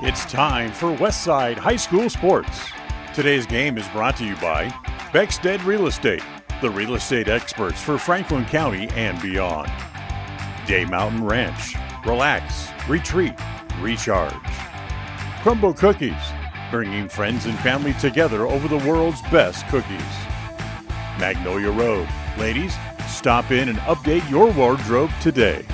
It's time for Westside High School Sports. Today's game is brought to you by Beckstead Real Estate, the real estate experts for Franklin County and beyond. Day Mountain Ranch, relax, retreat, recharge. Crumble Cookies, bringing friends and family together over the world's best cookies. Magnolia Road, ladies, stop in and update your wardrobe today.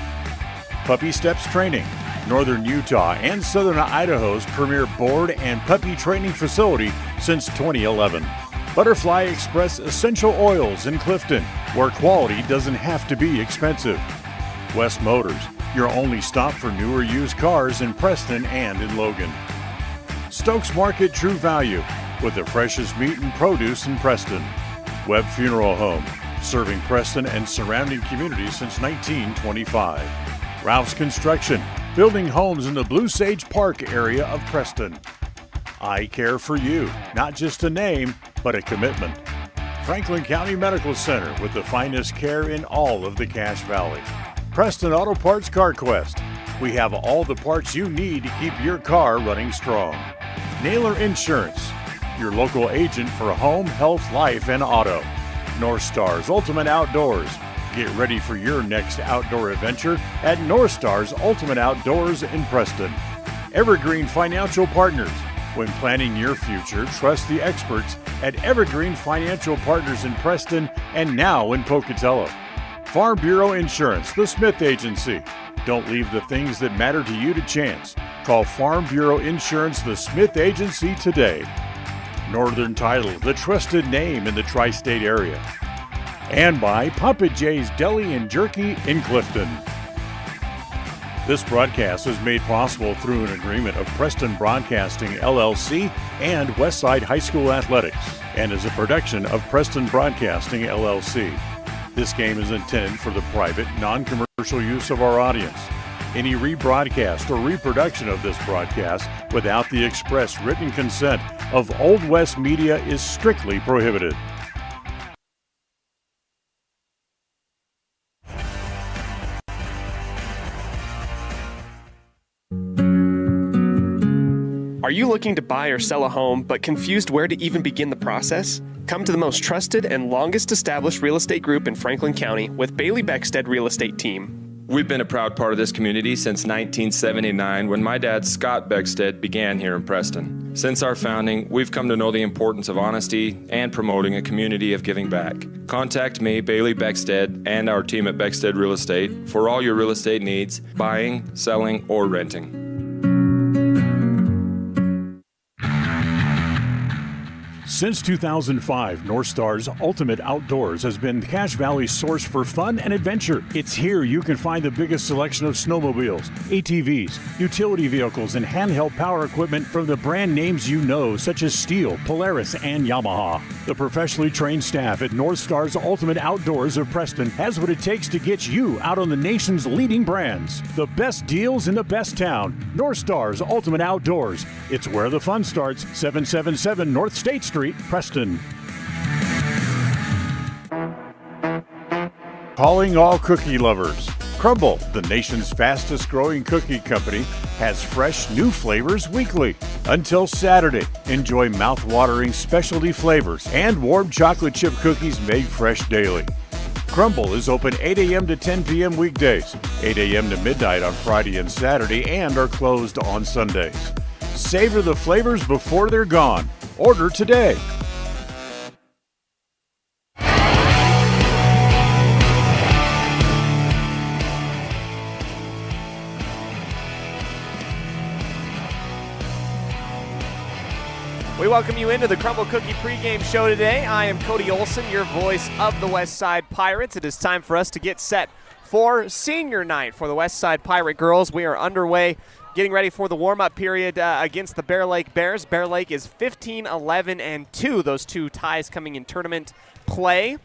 Puppy Steps Training, Northern Utah and Southern Idaho's premier board and puppy training facility since 2011. Butterfly Express Essential Oils in Clifton, where quality doesn't have to be expensive. West Motors, your only stop for newer used cars in Preston and in Logan. Stokes Market True Value, with the freshest meat and produce in Preston. Webb Funeral Home, serving Preston and surrounding communities since 1925. Ralph's Construction, building homes in the Blue Sage Park area of Preston. I Care for You, not just a name, but a commitment. Franklin County Medical Center, with the finest care in all of the Cache Valley. Preston Auto Parts Car Quest, we have all the parts you need to keep your car running strong. Naylor Insurance, your local agent for home, health, life, and auto. North Stars Ultimate Outdoors, get ready for your next outdoor adventure at North Stars Ultimate Outdoors in Preston. Evergreen Financial Partners, when planning your future, trust the experts at Evergreen Financial Partners in Preston and now in Pocatello. Farm Bureau Insurance, the Smith Agency. Don't leave the things that matter to you to chance. Call Farm Bureau Insurance, the Smith Agency today. Northern Title, the trusted name in the tri-state area. And by Papa J's Deli and Jerky in Clifton. This broadcast is made possible through an agreement of Preston Broadcasting, LLC and Westside High School Athletics, and is a production of Preston Broadcasting, LLC. This game is intended for the private, non-commercial use of our audience. Any rebroadcast or reproduction of this broadcast without the express written consent of Old West Media is strictly prohibited. Are you looking to buy or sell a home but confused where to even begin the process? Come to the most trusted and longest established real estate group in Franklin County with Bailey Beckstead Real Estate Team. We've been a proud part of this community since 1979 when my dad, Scott Beckstead, began here in Preston. Since our founding, we've come to know the importance of honesty and promoting a community of giving back. Contact me, Bailey Beckstead, and our team at Beckstead Real Estate for all your real estate needs, buying, selling, or renting. Since 2005, North Stars Ultimate Outdoors has been Cache Valley's source for fun and adventure. It's here you can find the biggest selection of snowmobiles, ATVs, utility vehicles, and handheld power equipment from the brand names you know, such as Steel, Polaris, and Yamaha. The professionally trained staff at North Stars Ultimate Outdoors of Preston has what it takes to get you out on the nation's leading brands. The best deals in the best town. North Stars Ultimate Outdoors. It's where the fun starts. 777 North State Street, Preston. Calling all cookie lovers. Crumble, the nation's fastest growing cookie company, has fresh new flavors weekly. Until Saturday, enjoy mouth-watering specialty flavors and warm chocolate chip cookies made fresh daily. Crumble is open 8 a.m. to 10 p.m. weekdays, 8 a.m. to midnight on Friday and Saturday, and are closed on Sundays. Savor the flavors before they're gone. Order today. We welcome you into the Crumble Cookie pregame show today. I am Cody Olsen, your voice of the West Side Pirates. It is time for us to get set for senior night for the West Side Pirate girls. We are underway, getting ready for the warm-up period against the Bear Lake Bears. Bear Lake is 15-11-2. Those two ties coming in tournament play.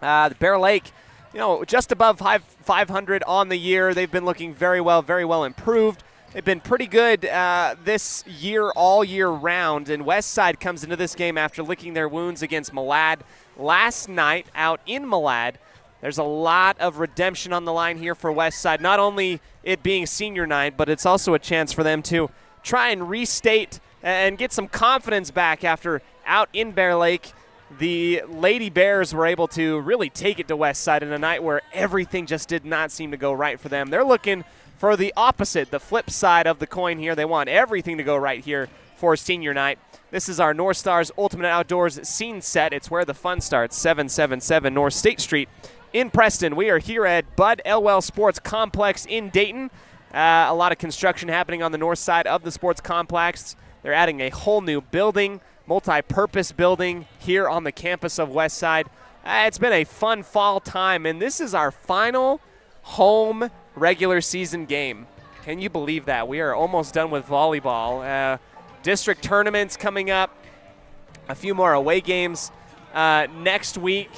The Bear Lake, just above 500 on the year. They've been looking very well improved. They've been pretty good this year, all year round, and Westside comes into this game after licking their wounds against Malad last night out in Malad. There's a lot of redemption on the line here for Westside. Not only it being senior night, but it's also a chance for them to try and restate and get some confidence back after out in Bear Lake. The Lady Bears were able to really take it to Westside in a night where everything just did not seem to go right for them. They're looking for the opposite, the flip side of the coin here. They want everything to go right here for senior night. This is our North Stars Ultimate Outdoors scene set. It's where the fun starts, 777 North State Street in Preston. We are here at Bud Elwell Sports Complex in Dayton. A lot of construction happening on the north side of the sports complex. They're adding a whole new building, multi-purpose building here on the campus of Westside. It's been a fun fall time, and this is our final home regular season game. Can you believe that? We are almost done with volleyball. District tournaments coming up, a few more away games next week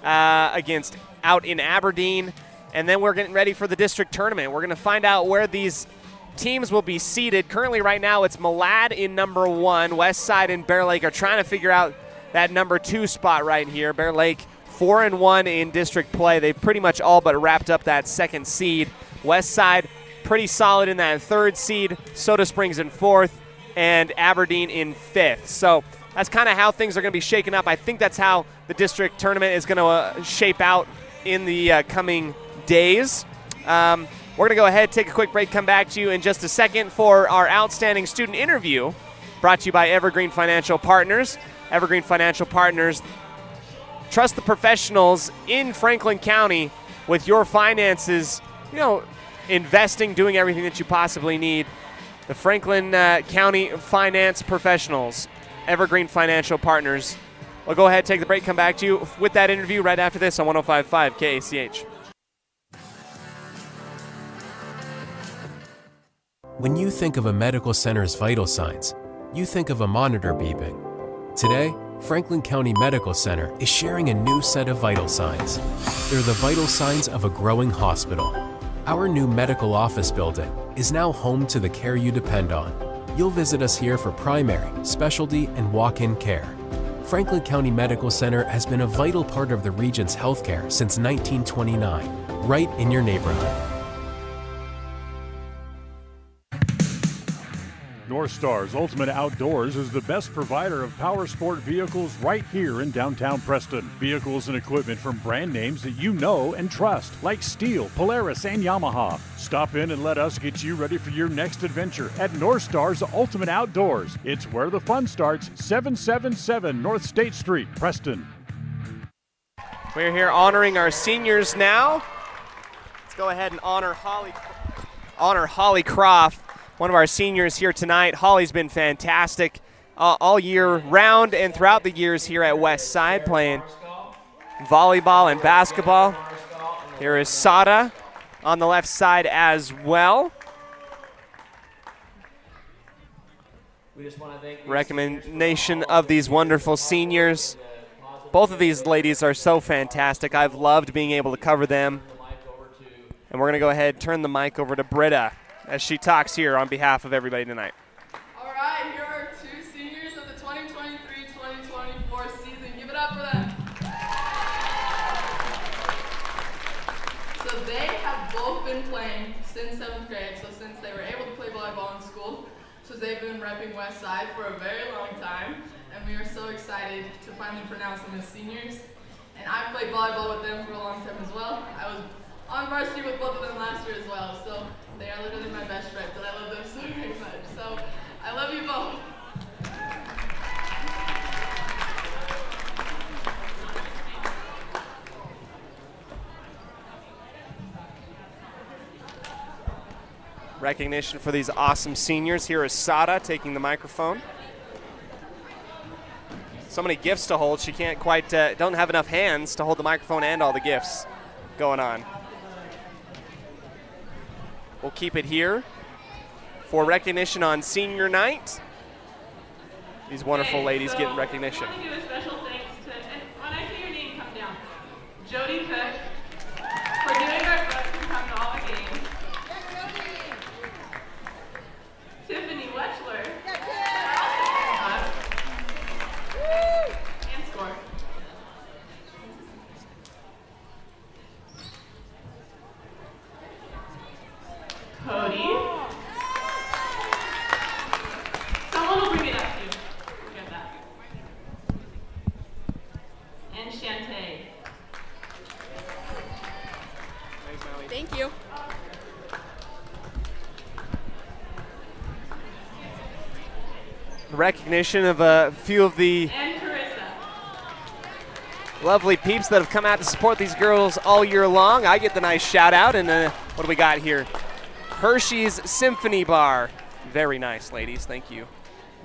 against out in Aberdeen, and then we're getting ready for the district tournament. We're going to find out where these teams will be seated. Currently right now it's Malad in number 1. Westside and Bear Lake are trying to figure out that number 2 spot right here. Bear Lake 4-1 in district play. They've pretty much all but wrapped up that 2nd seed. Westside pretty solid in that 3rd seed. Soda Springs in 4th. And Aberdeen in 5th. So that's kind of how things are going to be shaken up. I think that's how the district tournament is going to shape out in the coming days. We're going to go ahead, take a quick break, come back to you in just a second for our outstanding student interview brought to you by Evergreen Financial Partners. Evergreen Financial Partners, trust the professionals in Franklin County with your finances, investing, doing everything that you possibly need. The Franklin County Finance Professionals, Evergreen Financial Partners. We'll go ahead, take the break, come back to you with that interview right after this on 105.5 KACH. When you think of a medical center's vital signs, you think of a monitor beeping. Today, Franklin County Medical Center is sharing a new set of vital signs. They're the vital signs of a growing hospital. Our new medical office building is now home to the care you depend on. You'll visit us here for primary, specialty, and walk-in care. Franklin County Medical Center has been a vital part of the region's healthcare since 1929, right in your neighborhood. North Stars Ultimate Outdoors is the best provider of power sport vehicles right here in downtown Preston. Vehicles and equipment from brand names that you know and trust, like Steel, Polaris, and Yamaha. Stop in and let us get you ready for your next adventure at North Stars Ultimate Outdoors. It's where the fun starts, 777 North State Street, Preston. We're here honoring our seniors now. Let's go ahead and honor Holly Croft, one of our seniors here tonight. Holly's been fantastic all year round and throughout the years here at Westside, playing volleyball and basketball. Here is Sada on the left side as well. Recommendation of these wonderful seniors. Both of these ladies are so fantastic. I've loved being able to cover them. And we're going to go ahead and turn the mic over to Britta as she talks here on behalf of everybody tonight. All right, here are 2 seniors of the 2023-2024 season. Give it up for them. So they have both been playing since 7th grade, so since they were able to play volleyball in school. So they've been repping Westside for a very long time, and we are so excited to finally pronounce them as seniors. And I've played volleyball with them for a long time as well. I was on varsity with both of them last year as well, so they are literally my best friends, and I love them so very much. So I love you both. Recognition for these awesome seniors. Here is Sada taking the microphone. So many gifts to hold. She can't quite, don't have enough hands to hold the microphone and all the gifts going on. We'll keep it here for recognition on senior night. These wonderful ladies getting recognition. I want to do a special thanks to, and when I say your name, come down. Jody Cook for doing our best to come to all the games. Tiffany Wechler. And score. Cody. and Shantae. Thank you. Recognition of a few of the And Carissa. lovely peeps that have come out to support these girls all year long. I get the nice shout out. And what do we got here? Hershey's Symphony Bar. Very nice, ladies. Thank you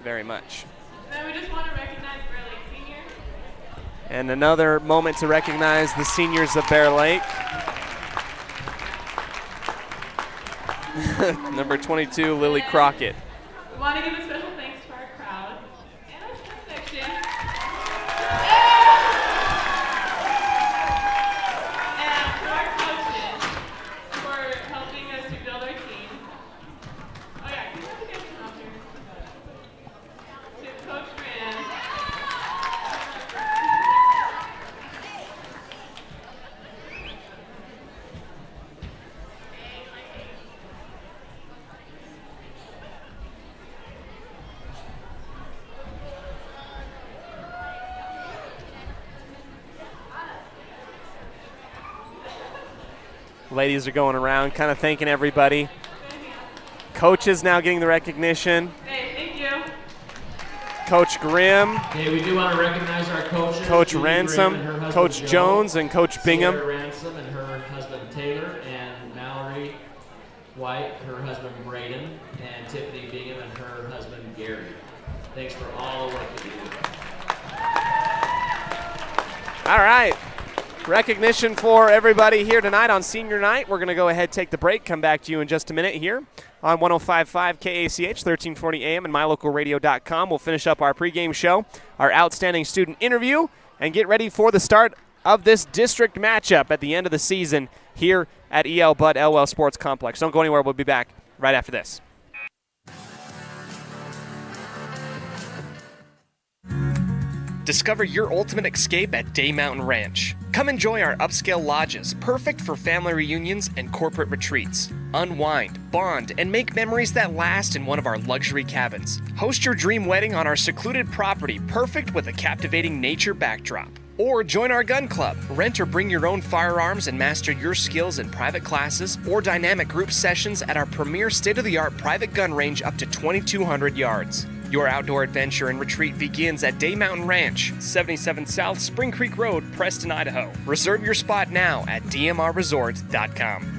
very much. Then we just want to recognize Bear Lake Senior. And another moment to recognize the seniors of Bear Lake. Number 22, Lily Crockett. We want to give a special thanks to our crowd and our chef section. And to our coaches for helping us to build our team. Oh yeah, can you have the guys come up here? To Coach Graham. Ladies are going around kind of thanking everybody. Coaches now getting the recognition. Hey, thank you. Coach Grimm, Okay, we do want to recognize our coaches. Coach Judy Ransom, Grimm and her husband Coach Joe, Jones, and Coach Bingham. Sarah Ransom and her husband Taylor, and Mallory White, her husband Braden, and Tiffany Bingham and her husband Gary. Thanks for all the work that you do. All right. Recognition for everybody here tonight on senior night. We're going to go ahead, take the break, come back to you in just a minute here on 105.5 KACH, 1340 AM, and mylocalradio.com. We'll finish up our pregame show, our outstanding student interview, and get ready for the start of this district matchup at the end of the season here at EL Budd Elwell Sports Complex. Don't go anywhere. We'll be back right after this. Discover your ultimate escape at Day Mountain Ranch. Come enjoy our upscale lodges, perfect for family reunions and corporate retreats. Unwind, bond, and make memories that last in one of our luxury cabins. Host your dream wedding on our secluded property, perfect with a captivating nature backdrop. Or join our gun club. Rent or bring your own firearms and master your skills in private classes or dynamic group sessions at our premier state-of-the-art private gun range up to 2,200 yards. Your outdoor adventure and retreat begins at Day Mountain Ranch, 77 South Spring Creek Road, Preston, Idaho. Reserve your spot now at dmrresort.com.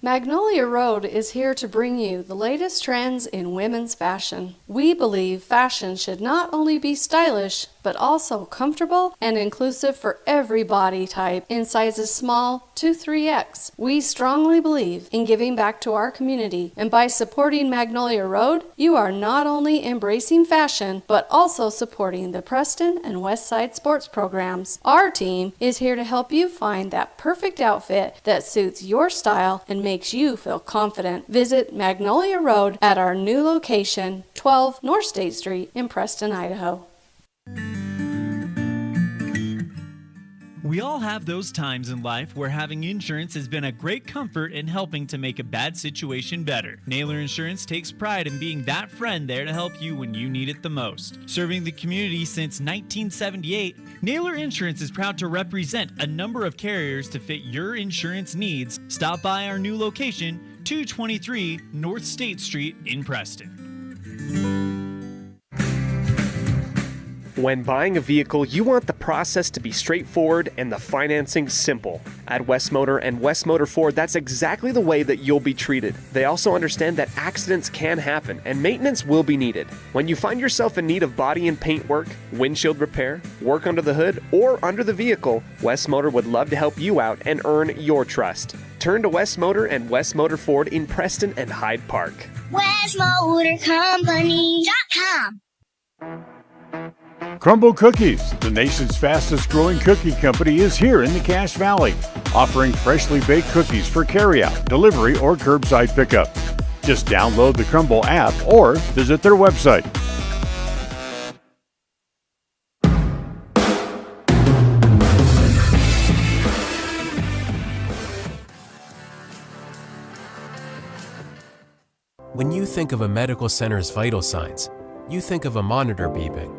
Magnolia Road is here to bring you the latest trends in women's fashion. We believe fashion should not only be stylish, but also comfortable and inclusive for every body type in sizes small to 3X. We strongly believe in giving back to our community, and by supporting Magnolia Road, you are not only embracing fashion, but also supporting the Preston and Westside sports programs. Our team is here to help you find that perfect outfit that suits your style and makes you feel confident. Visit Magnolia Road at our new location, 12 North State Street in Preston, Idaho. We all have those times in life where having insurance has been a great comfort in helping to make a bad situation better. Naylor Insurance takes pride in being that friend there to help you when you need it the most. Serving the community since 1978, Naylor Insurance is proud to represent a number of carriers to fit your insurance needs. Stop by our new location, 223 North State Street in Preston. When buying a vehicle, you want the process to be straightforward and the financing simple. At West Motor and West Motor Ford, that's exactly the way that you'll be treated. They also understand that accidents can happen and maintenance will be needed. When you find yourself in need of body and paint work, windshield repair, work under the hood, or under the vehicle, West Motor would love to help you out and earn your trust. Turn to West Motor and West Motor Ford in Preston and Hyde Park. WestMotorCompany.com. Crumble Cookies, the nation's fastest growing cookie company, is here in the Cache Valley, offering freshly baked cookies for carryout, delivery, or curbside pickup. Just download the Crumble app or visit their website. When you think of a medical center's vital signs, you think of a monitor beeping.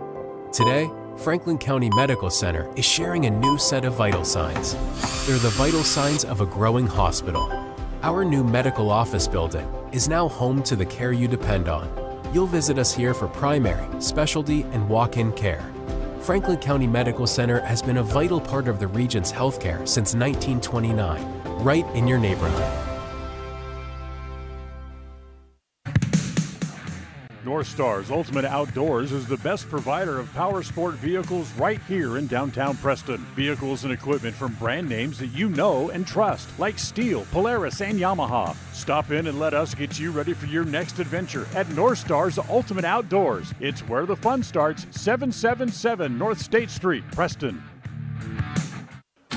Today, Franklin County Medical Center is sharing a new set of vital signs. They're the vital signs of a growing hospital. Our new medical office building is now home to the care you depend on. You'll visit us here for primary, specialty, and walk-in care. Franklin County Medical Center has been a vital part of the region's healthcare since 1929, right in your neighborhood. North Star's Ultimate Outdoors is the best provider of power sport vehicles right here in downtown Preston. Vehicles and equipment from brand names that you know and trust, like Steel, Polaris, and Yamaha. Stop in and let us get you ready for your next adventure at North Star's Ultimate Outdoors. It's where the fun starts, 777 North State Street, Preston.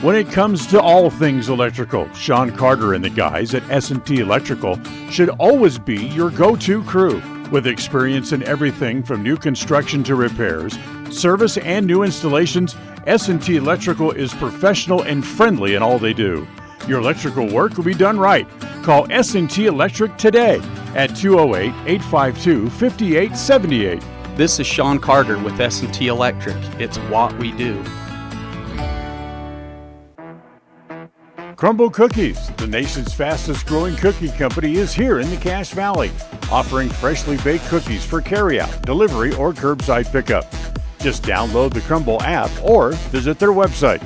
When it comes to all things electrical, Sean Carter and the guys at S&T Electrical should always be your go-to crew. With experience in everything from new construction to repairs, service, and new installations, S&T Electrical is professional and friendly in all they do. Your electrical work will be done right. Call S&T Electric today at 208-852-5878. This is Sean Carter with S&T Electric. It's what we do. Crumble Cookies, the nation's fastest growing cookie company, is here in the Cache Valley, offering freshly baked cookies for carryout, delivery, or curbside pickup. Just download the Crumble app or visit their website.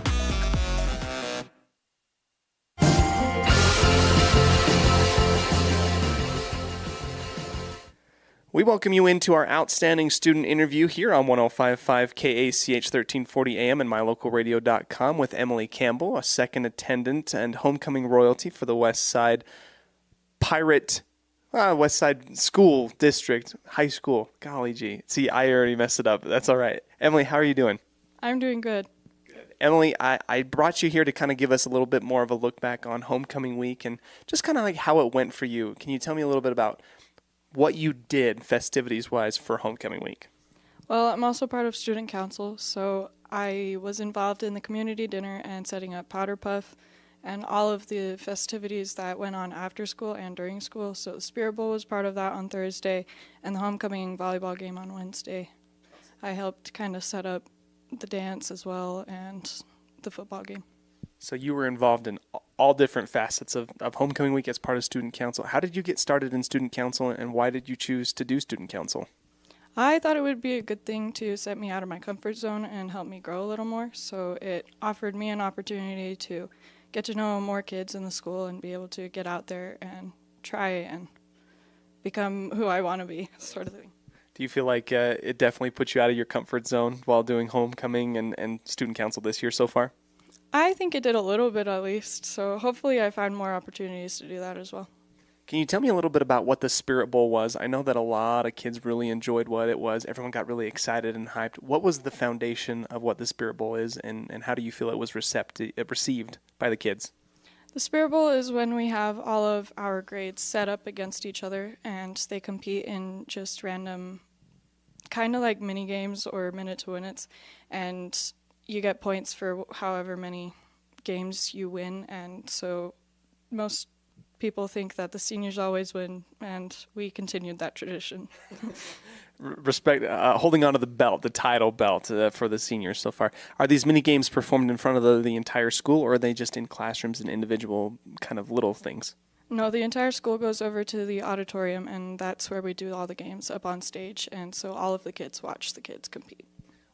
We welcome you into our outstanding student interview here on 105.5 KACH 1340 AM and mylocalradio.com with Emily Campbell, a second attendant and homecoming royalty for the West Side West Side School District High School. Golly gee. See, I already messed it up. That's all right. Emily, how are you doing? I'm doing good. Emily, I brought you here to kind of give us a little bit more of a look back on homecoming week and just kind of like how it went for you. Can you tell me a little bit about what you did festivities-wise for homecoming week? Well, I'm also part of student council, so I was involved in the community dinner and setting up Powder Puff and all of the festivities that went on after school and during school. So the Spirit Bowl was part of that on Thursday and the homecoming volleyball game on Wednesday. I helped kind of set up the dance as well and the football game. So you were involved in all different facets of homecoming week as part of student council. How did you get started in student council, and why did you choose to do student council? I thought it would be a good thing to set me out of my comfort zone and help me grow a little more. So it offered me an opportunity to get to know more kids in the school and be able to get out there and try and become who I want to be, sort of thing. Do you feel like it definitely put you out of your comfort zone while doing homecoming and student council this year so far? I think it did a little bit at least, so hopefully I find more opportunities to do that as well. Can you tell me a little bit about what the Spirit Bowl was? I know that a lot of kids really enjoyed what it was. Everyone got really excited and hyped. What was the foundation of what the Spirit Bowl is, and how do you feel it was received by the kids? The Spirit Bowl is when we have all of our grades set up against each other, and they compete in just random, kind of like mini games or minute-to-win-its, and you get points for however many games you win, and so most people think that the seniors always win, and we continued that tradition. Holding on to the belt, the title belt for the seniors so far. Are these mini games performed in front of the entire school, or are they just in classrooms and individual kind of little things? No, the entire school goes over to the auditorium, and that's where we do all the games up on stage, and so all of the kids watch the kids compete.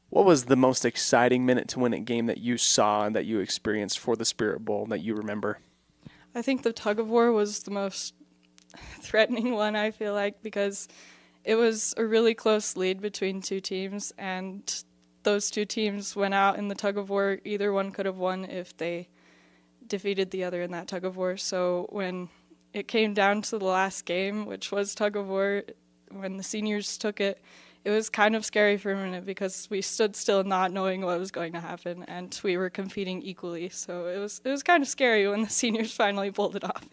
What was the most exciting minute-to-win-it game that you saw and that you experienced for the Spirit Bowl that you remember? I think the tug-of-war was the most threatening one, I feel like, because it was a really close lead between two teams, and those two teams went out in the tug-of-war. Either one could have won if they defeated the other in that tug-of-war. So when it came down to the last game, which was tug-of-war, when the seniors took it, it was kind of scary for a minute because we stood still not knowing what was going to happen, and we were competing equally. So it was kind of scary when the seniors finally pulled it off.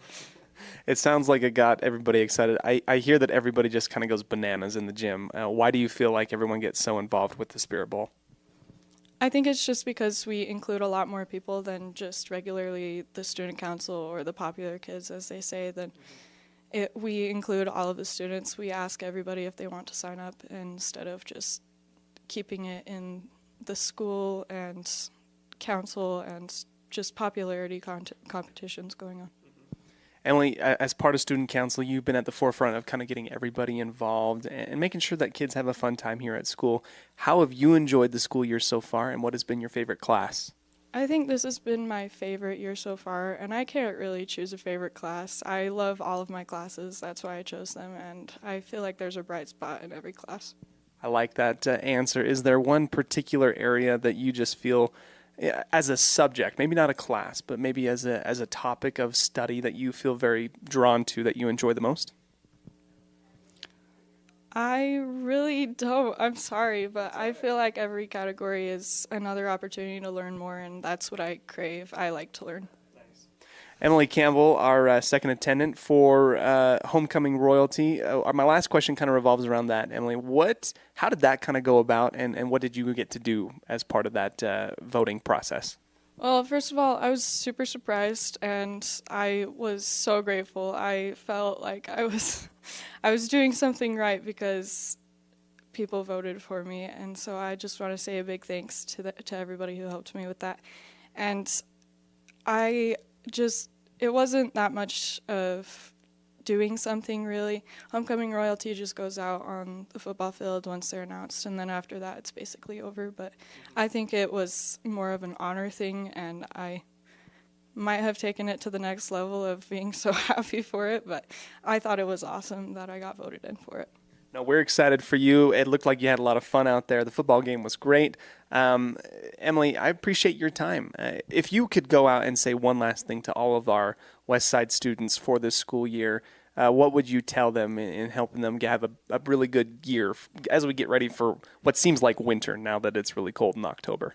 It sounds like it got everybody excited. I hear that everybody just kind of goes bananas in the gym. Why do you feel like everyone gets so involved with the Spirit Bowl? I think it's just because we include a lot more people than just regularly the student council or the popular kids, as they say. We include all of the students. We ask everybody if they want to sign up instead of just keeping it in the school and council and just popularity competitions going on. Emily, as part of student council, you've been at the forefront of kind of getting everybody involved and making sure that kids have a fun time here at school. How have you enjoyed the school year so far, and what has been your favorite class? I think this has been my favorite year so far, and I can't really choose a favorite class. I love all of my classes. That's why I chose them, and I feel like there's a bright spot in every class. I like that answer. Is there one particular area that you just feel, as a subject, maybe not a class, but maybe as a topic of study that you feel very drawn to, that you enjoy the most? I really don't. I'm sorry, but I feel like every category is another opportunity to learn more, and that's what I crave. I like to learn. Emily Campbell, our second attendant for Homecoming Royalty. My last question kind of revolves around that. Emily, how did that kind of go about, and what did you get to do as part of that voting process? Well, first of all, I was super surprised, and I was so grateful. I felt like I was doing something right because people voted for me, and so I just want to say a big thanks to everybody who helped me with that. And it wasn't that much of doing something, really. Homecoming Royalty just goes out on the football field once they're announced, and then after that it's basically over. But I think it was more of an honor thing, and I might have taken it to the next level of being so happy for it, but I thought it was awesome that I got voted in for it. No, we're excited for you. It looked like you had a lot of fun out there. The football game was great. Emily, I appreciate your time. If you could go out and say one last thing to all of our West Side students for this school year, what would you tell them in helping them have a really good year as we get ready for what seems like winter now that it's really cold in October?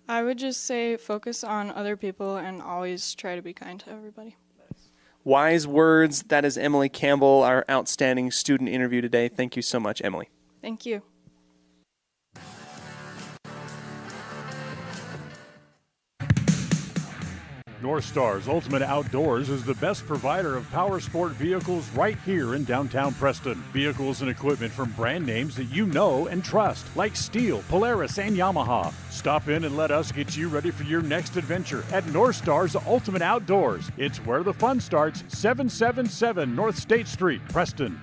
I would just say focus on other people and always try to be kind to everybody. Wise words. That is Emily Campbell, our outstanding student interview today. Thank you so much, Emily. Thank you. North Star's Ultimate Outdoors is the best provider of power sport vehicles right here in downtown Preston. Vehicles and equipment from brand names that you know and trust, like Steel, Polaris, and Yamaha. Stop in and let us get you ready for your next adventure at North Star's Ultimate Outdoors. It's where the fun starts, 777 North State Street, Preston.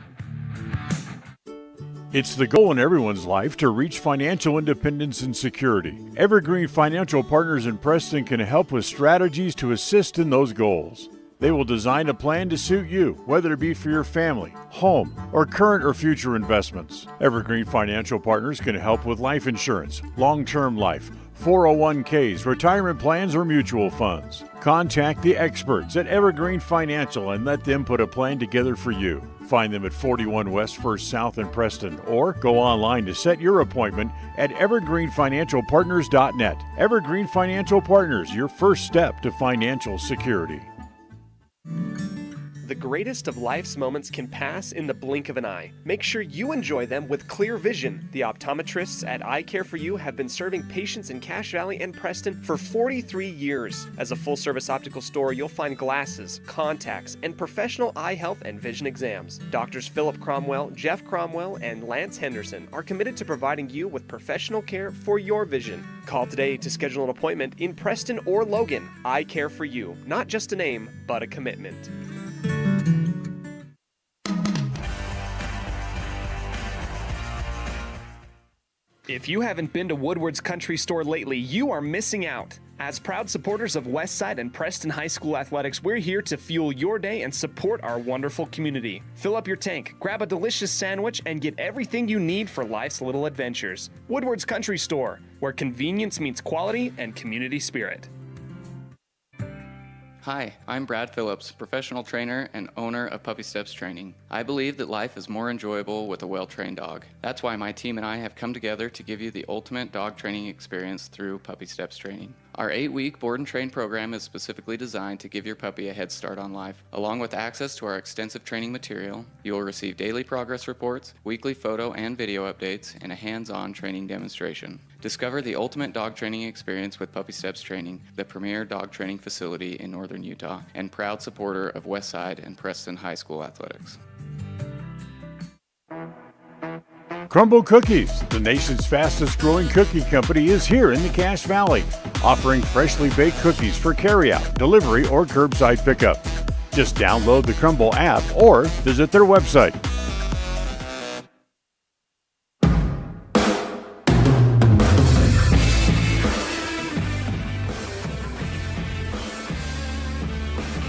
It's the goal in everyone's life to reach financial independence and security. Evergreen Financial Partners in Preston can help with strategies to assist in those goals. They will design a plan to suit you, whether it be for your family, home, or current or future investments. Evergreen Financial Partners can help with life insurance, long-term life, 401ks, retirement plans, or mutual funds. Contact the experts at Evergreen Financial and let them put a plan together for you. Find them at 41 West 1st South in Preston, or go online to set your appointment at evergreenfinancialpartners.net. Evergreen Financial Partners, your first step to financial security. The greatest of life's moments can pass in the blink of an eye. Make sure you enjoy them with clear vision. The optometrists at Eye Care for You have been serving patients in Cache Valley and Preston for 43 years. As a full-service optical store, you'll find glasses, contacts, and professional eye health and vision exams. Doctors Philip Cromwell, Jeff Cromwell, and Lance Henderson are committed to providing you with professional care for your vision. Call today to schedule an appointment in Preston or Logan. Eye Care for You, not just a name, but a commitment. If you haven't been to Woodward's Country Store lately, you are missing out. As proud supporters of Westside and Preston High School athletics, we're here to fuel your day and support our wonderful community. Fill up your tank, grab a delicious sandwich, and get everything you need for life's little adventures. Woodward's Country Store, where convenience meets quality and community spirit. Hi, I'm Brad Phillips, professional trainer and owner of Puppy Steps Training. I believe that life is more enjoyable with a well-trained dog. That's why my team and I have come together to give you the ultimate dog training experience through Puppy Steps Training. Our 8-week board and train program is specifically designed to give your puppy a head start on life. Along with access to our extensive training material, you will receive daily progress reports, weekly photo and video updates, and a hands-on training demonstration. Discover the ultimate dog training experience with Puppy Steps Training, the premier dog training facility in northern Utah, and proud supporter of Westside and Preston High School athletics. Crumble Cookies, the nation's fastest growing cookie company, is here in the Cache Valley, offering freshly baked cookies for carryout, delivery, or curbside pickup. Just download the Crumble app or visit their website.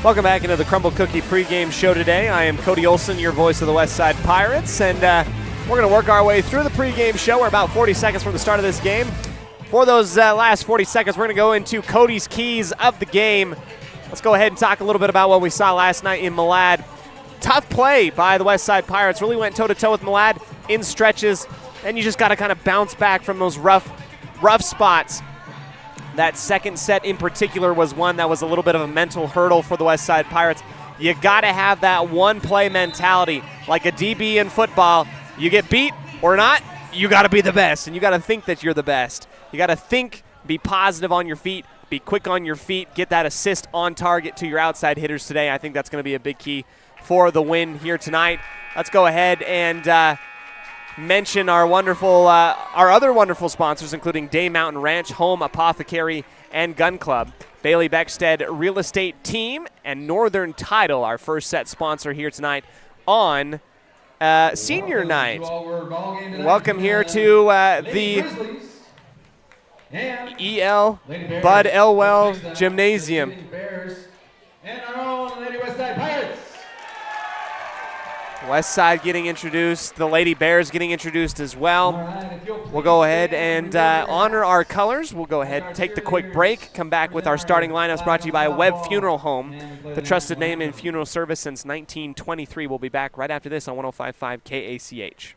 Welcome back into the Crumble Cookie pregame show today. I am Cody Olsen, your voice of the West Side Pirates, and we're going to work our way through the pregame show. We're about 40 seconds from the start of this game. For those last 40 seconds, we're going to go into Cody's keys of the game. Let's go ahead and talk a little bit about what we saw last night in Malad. Tough play by the West Side Pirates. Really went toe-to-toe with Malad in stretches, and you just got to kind of bounce back from those rough spots. That second set in particular was one that was a little bit of a mental hurdle for the West Side Pirates. You got to have that one-play mentality. Like a DB in football, you get beat or not, you got to be the best, and you got to think that you're the best. You got to think, be positive on your feet, be quick on your feet, get that assist on target to your outside hitters today. I think that's going to be a big key for the win here tonight. Let's go ahead and mention our other wonderful sponsors, including Day Mountain Ranch, Home Apothecary and Gun Club, Bailey Beckstead Real Estate Team, and Northern Title, our first set sponsor here tonight on senior night. Welcome here to the EL Bud Elwell Gymnasium. And our own Lady West Side Pirates. West Side getting introduced, the Lady Bears getting introduced as well. We'll go ahead and honor our colors. We'll go ahead and take the quick break, come back with our starting lineups brought to you by Webb Funeral Home, the trusted name in funeral service since 1923. We'll be back right after this on 105.5 KACH.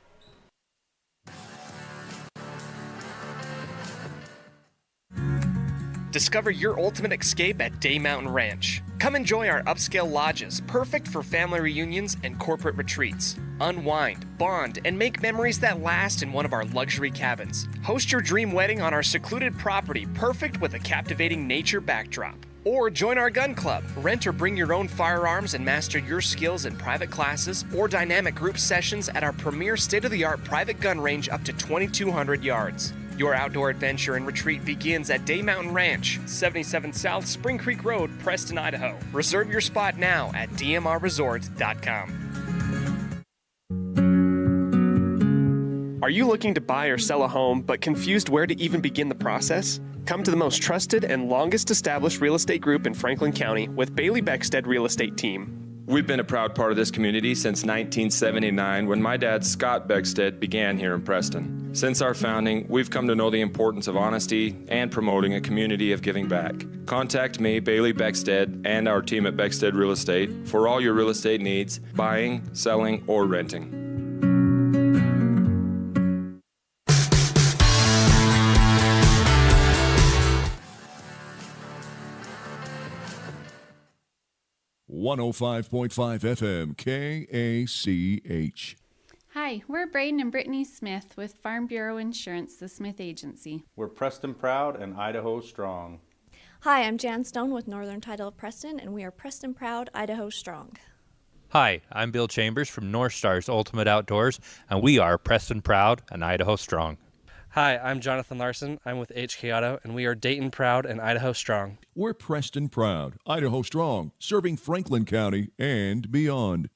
Discover your ultimate escape at Day Mountain Ranch. Come enjoy our upscale lodges, perfect for family reunions and corporate retreats. Unwind, bond, and make memories that last in one of our luxury cabins. Host your dream wedding on our secluded property, perfect with a captivating nature backdrop. Or join our gun club. Rent or bring your own firearms and master your skills in private classes or dynamic group sessions at our premier state-of-the-art private gun range up to 2,200 yards. Your outdoor adventure and retreat begins at Day Mountain Ranch, 77 South Spring Creek Road, Preston, Idaho. Reserve your spot now at dmrresort.com. Are you looking to buy or sell a home but confused where to even begin the process? Come to the most trusted and longest established real estate group in Franklin County with Bailey Beckstead Real Estate Team. We've been a proud part of this community since 1979 when my dad, Scott Beckstead, began here in Preston. Since our founding, we've come to know the importance of honesty and promoting a community of giving back. Contact me, Bailey Beckstead, and our team at Beckstead Real Estate for all your real estate needs, buying, selling, or renting. .5 FM KACH. Hi, we're Braden and Brittany Smith with Farm Bureau Insurance, the Smith Agency. We're Preston Proud and Idaho Strong. Hi, I'm Jan Stone with Northern Title of Preston, and we are Preston Proud, Idaho Strong. Hi, I'm Bill Chambers from North Stars Ultimate Outdoors, and we are Preston Proud and Idaho Strong. Hi, I'm Jonathan Larson. I'm with HK Auto, and we are Dayton Proud and Idaho Strong. We're Preston Proud, Idaho Strong, serving Franklin County and beyond.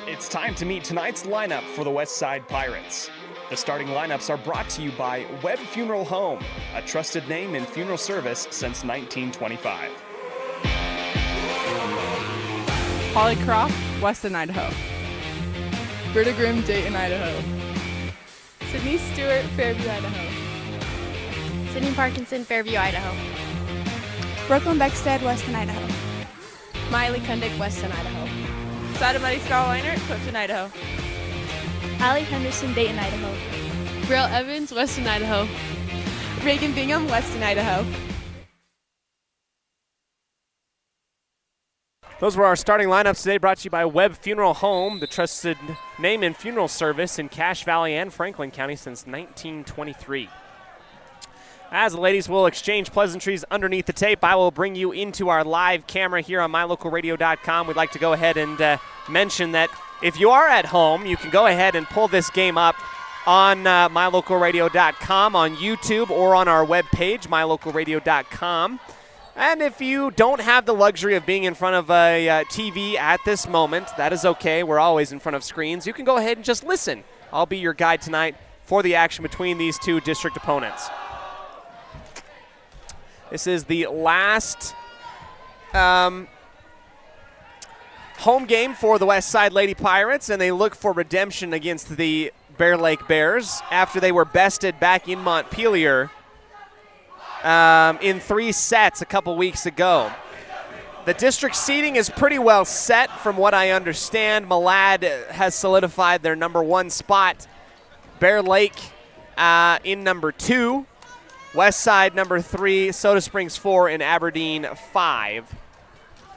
It's time to meet tonight's lineup for the West Side Pirates. The starting lineups are brought to you by Webb Funeral Home, a trusted name in funeral service since 1925. Holly Croft, Weston, Idaho. Britta Grimm, Dayton, Idaho. Sydney Stewart, Fairview, Idaho. Sydney Parkinson, Fairview, Idaho. Brooklyn Beckstead, Weston, Idaho. Miley Kundick, Weston, Idaho. Sadamari Scarliner, Clifton, Idaho. Allie Henderson, Dayton, Idaho. Brill Evans, Weston, Idaho. Reagan Bingham, Weston, Idaho. Those were our starting lineups today, brought to you by Webb Funeral Home, the trusted name in funeral service in Cache Valley and Franklin County since 1923. As the ladies will exchange pleasantries underneath the tape, I will bring you into our live camera here on mylocalradio.com. We'd like to go ahead and mention that if you are at home, you can go ahead and pull this game up on mylocalradio.com, on YouTube, or on our webpage, mylocalradio.com. And if you don't have the luxury of being in front of a TV at this moment, that is okay. We're always in front of screens. You can go ahead and just listen. I'll be your guide tonight for the action between these two district opponents. This is the last home game for the West Side Lady Pirates, and they look for redemption against the Bear Lake Bears after they were bested back in Montpelier in 3 sets a couple weeks ago. The district seeding is pretty well set from what I understand. Malad has solidified their number 1 spot. Bear Lake in number 2. West Side number 3, Soda Springs 4, and Aberdeen 5.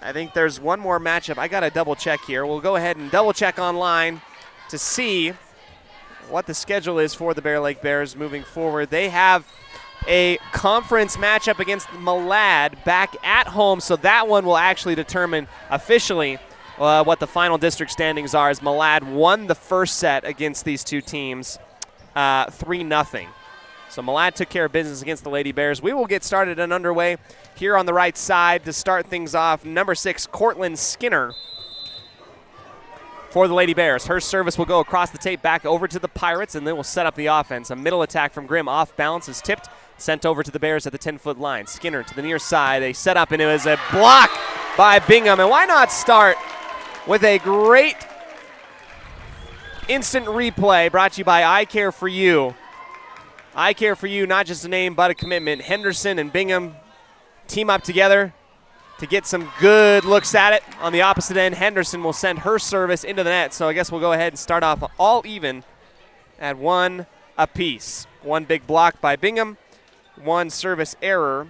I think there's one more matchup. I got to double check here. We'll go ahead and double check online to see what the schedule is for the Bear Lake Bears moving forward. They have a conference matchup against Malad back at home, so that one will actually determine officially what the final district standings are, as Malad won the first set against these two teams 3-0. So Malad took care of business against the Lady Bears. We will get started and underway here on the right side to start things off. Number 6, Cortland Skinner for the Lady Bears. Her service will go across the tape back over to the Pirates, and then we'll set up the offense. A middle attack from Grimm, off balance, is tipped, sent over to the Bears at the 10-foot line. Skinner to the near side. They set up, and it was a block by Bingham. And why not start with a great instant replay brought to you by I Care For You. I Care For You, not just a name, but a commitment. Henderson and Bingham team up together to get some good looks at it. On the opposite end, Henderson will send her service into the net. So I guess we'll go ahead and start off all even at 1 apiece. 1 big block by Bingham, 1 service error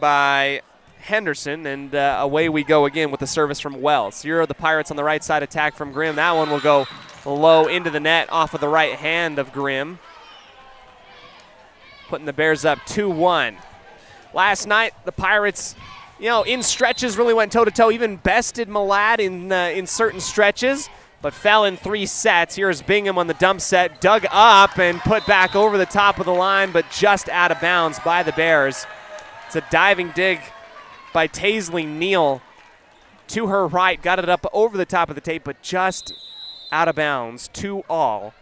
by Henderson, and away we go again with the service from Wells. Here are the Pirates on the right side, attack from Grimm. That one will go low into the net off of the right hand of Grimm, putting the Bears up 2-1. Last night, the Pirates, in stretches really went toe-to-toe, even bested Malad in certain stretches, but fell in 3 sets. Here's Bingham on the dump set, dug up and put back over the top of the line, but just out of bounds by the Bears. It's a diving dig by Taisley Neal to her right, got it up over the top of the tape, but just out of bounds, 2-all.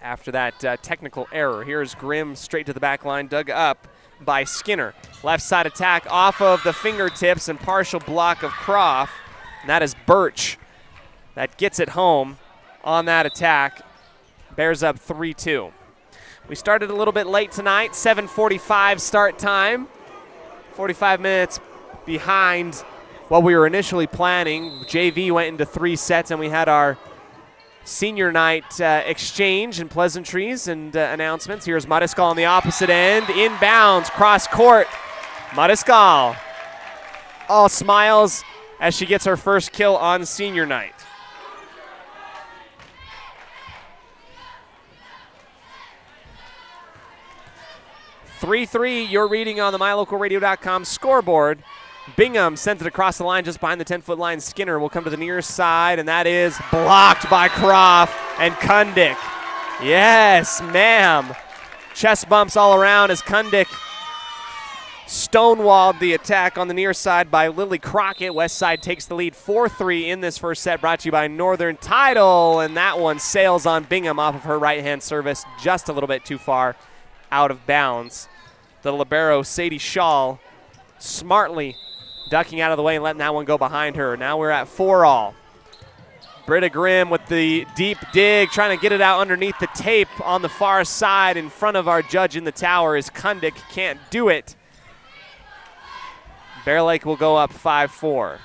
After that technical error. Here's Grimm straight to the back line, dug up by Skinner. Left side attack off of the fingertips and partial block of Croft. And that is Birch that gets it home on that attack. Bears up 3-2. We started a little bit late tonight, 7:45 start time. 45 minutes behind what we were initially planning. JV went into 3 sets, and we had our senior night exchange and pleasantries and announcements. Here's Mariskal on the opposite end, inbounds, cross court. Mariskal all smiles as she gets her first kill on senior night. (3-3) your reading on the mylocalradio.com scoreboard. Bingham sent it across the line just behind the 10-foot line. Skinner will come to the near side, and that is blocked by Croft and Kundick. Yes, ma'am. Chest bumps all around as Kundick stonewalled the attack on the near side by Lily Crockett. West Side takes the lead 4-3 in this first set, brought to you by Northern Title, and that one sails on Bingham off of her right-hand service just a little bit too far out of bounds. The libero, Sadie Shaw, smartly ducking out of the way and letting that one go behind her. Now we're at 4-all. Britta Grimm with the deep dig, trying to get it out underneath the tape on the far side in front of our judge in the tower as Kundick can't do it. Bear Lake will go up 5-4.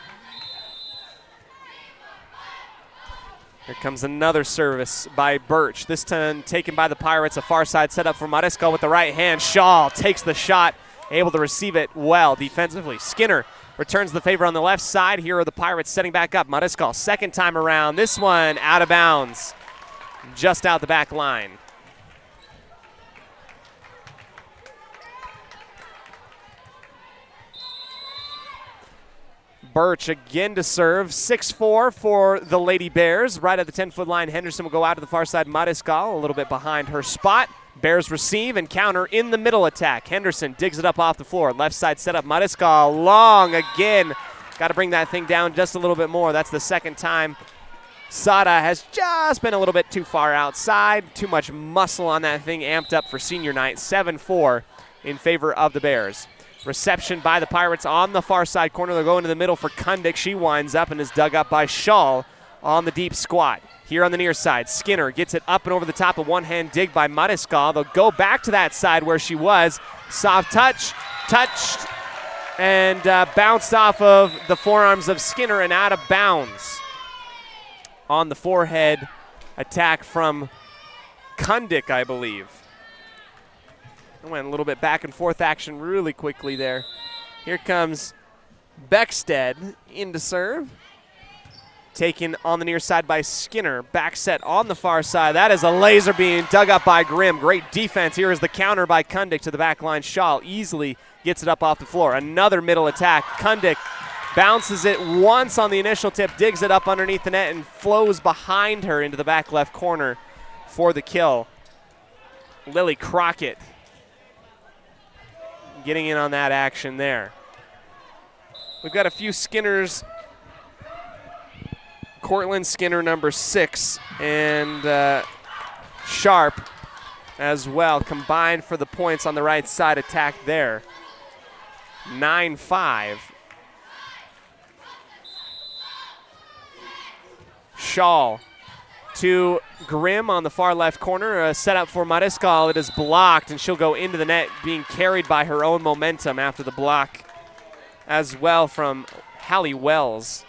Here comes another service by Birch, this time taken by the Pirates. A far side setup for Mariskal with the right hand. Shaw takes the shot, able to receive it well defensively. Skinner returns the favor on the left side. Here are the Pirates setting back up. Mariskal, second time around. This one out of bounds, just out the back line. Birch again to serve. 6-4 for the Lady Bears. Right at the 10-foot line, Henderson will go out to the far side. Mariscal a little bit behind her spot. Bears receive and counter in the middle attack. Henderson digs it up off the floor. Left side set up. Mariscal long again. Got to bring that thing down just a little bit more. That's the second time. Sada has just been a little bit too far outside. Too much muscle on that thing, amped up for senior night. 7-4 in favor of the Bears. Reception by the Pirates on the far side corner. They'll go into the middle for Kundick. She winds up and is dug up by Shaw on the deep squat. Here on the near side, Skinner gets it up and over the top. Of one-hand dig by Mariscal. They'll go back to that side where she was. Soft touch, touched, and bounced off of the forearms of Skinner and out of bounds. On the forehead attack from Kundick, I believe. It went a little bit back and forth action really quickly there. Here comes Beckstead in to serve. Taken on the near side by Skinner. Back set on the far side. That is a laser being dug up by Grimm. Great defense. Here is the counter by Kundick to the back line. Shaw easily gets it up off the floor. Another middle attack. Kundick bounces it once on the initial tip, digs it up underneath the net, and flows behind her into the back left corner for the kill. Lily Crockett getting in on that action there. We've got a few Skinners. Cortland Skinner, number 6, and Sharp as well, combined for the points on the right side attack there. 9-5. Shaw to Grimm on the far left corner. A setup for Mariscal. It is blocked, and she'll go into the net, being carried by her own momentum after the block as well from Hallie Wells.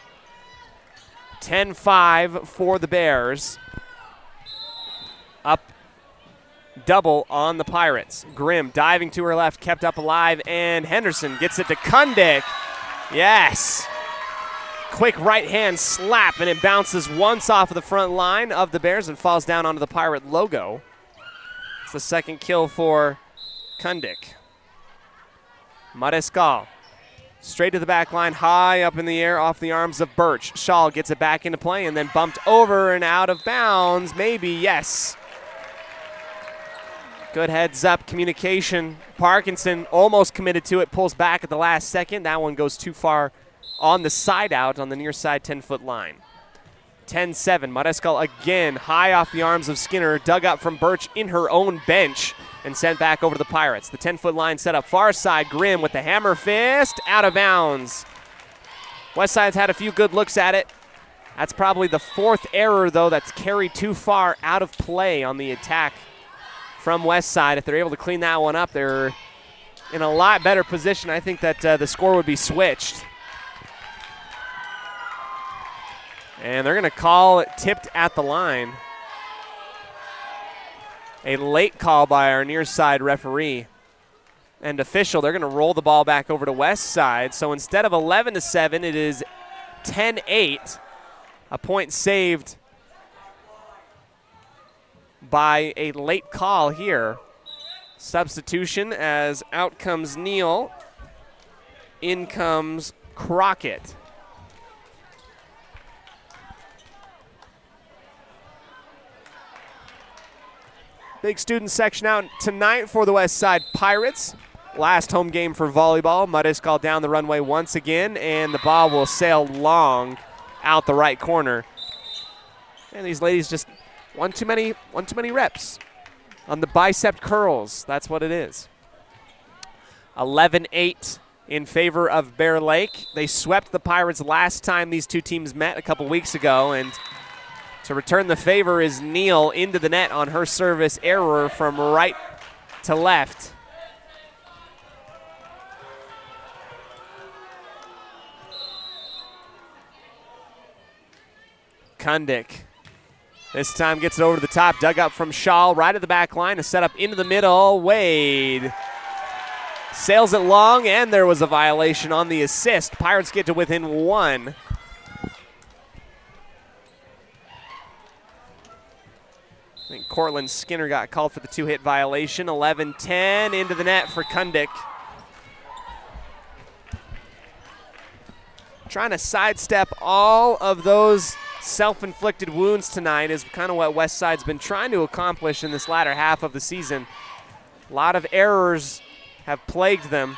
10-5 for the Bears. Up double on the Pirates. Grimm diving to her left, kept up alive, and Henderson gets it to Kundick. Yes. Quick right hand slap, and it bounces once off of the front line of the Bears and falls down onto the Pirate logo. It's the second kill for Kundick. Mariscal. Straight to the back line, high up in the air off the arms of Birch. Shaw gets it back into play and then bumped over and out of bounds. Maybe, yes. Good heads up communication. Parkinson almost committed to it, pulls back at the last second. That one goes too far on the side out on the near side 10-foot line. 10-7, Mariscal again high off the arms of Skinner, dug up from Birch in her own bench and sent back over to the Pirates. The 10-foot line set up far side. Grimm with the hammer fist, out of bounds. Westside's had a few good looks at it. That's probably the fourth error, though, that's carried too far out of play on the attack from Westside. If they're able to clean that one up, they're in a lot better position. I think that the score would be switched. And they're going to call it tipped at the line. A late call by our near side referee and official. They're going to roll the ball back over to West Side. So instead of 11-7, it is 10-8. A point saved by a late call here. Substitution as out comes Neal. In comes Crockett. Big student section out tonight for the West Side Pirates. Last home game for volleyball. Mariscal down the runway once again, and the ball will sail long out the right corner. And these ladies just one too many reps on the bicep curls. That's what it is. 11-8 in favor of Bear Lake. They swept the Pirates last time these two teams met a couple weeks ago, and to return the favor is Neal into the net on her service error from right to left. Kundick this time gets it over to the top, dug up from Shaw, right at the back line, a setup into the middle. Wade sails it long, and there was a violation on the assist. Pirates get to within one. I think Cortland Skinner got called for the two-hit violation. 11-10 into the net for Kundick. trying to sidestep all of those self-inflicted wounds tonight is kind of what Westside's been trying to accomplish in this latter half of the season. A lot of errors have plagued them.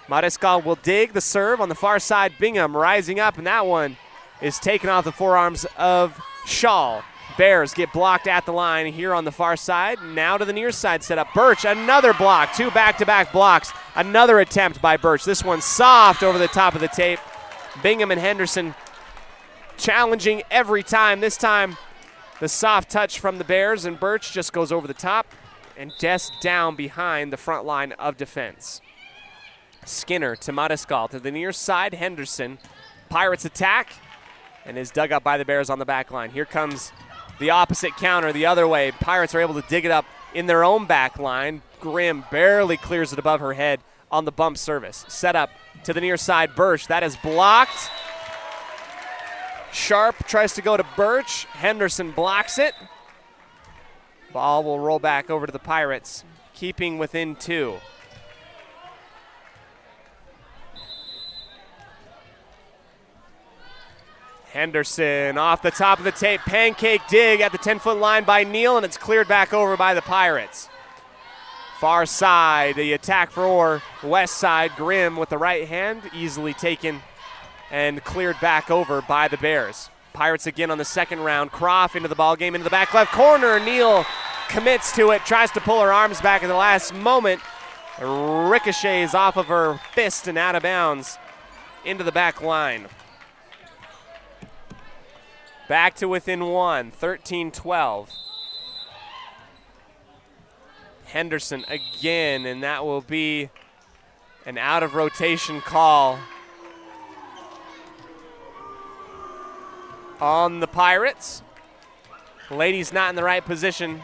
Mariscal will dig the serve on the far side. Bingham rising up, and that one is taken off the forearms of Shaw. Bears get blocked at the line here on the far side. Now to the near side setup. Birch, another block. 2 back-to-back blocks. Another attempt by Birch. This one soft over the top of the tape. Bingham and Henderson challenging every time. This time the soft touch from the Bears, and Birch just goes over the top and just down behind the front line of defense. Skinner to Mariscal to the near side. Henderson. Pirates attack and is dug up by the Bears on the back line. Here comes the opposite counter the other way. Pirates are able to dig it up in their own back line. Grimm barely clears it above her head on the bump service. Set up to the near side. Birch. That is blocked. Sharp tries to go to Birch. Henderson blocks it. Ball will roll back over to the Pirates, keeping within 2. Henderson off the top of the tape. Pancake dig at the 10-foot line by Neal, and it's cleared back over by the Pirates. Far side, the attack for West Side. Grimm with the right hand, easily taken and cleared back over by the Bears. Pirates again on the second round. Croft into the ball game, into the back left corner. Neal commits to it, tries to pull her arms back at the last moment. Ricochets off of her fist and out of bounds into the back line. Back to within 1, 13-12. Henderson again, and that will be an out of rotation call on the Pirates. Lady's not in the right position.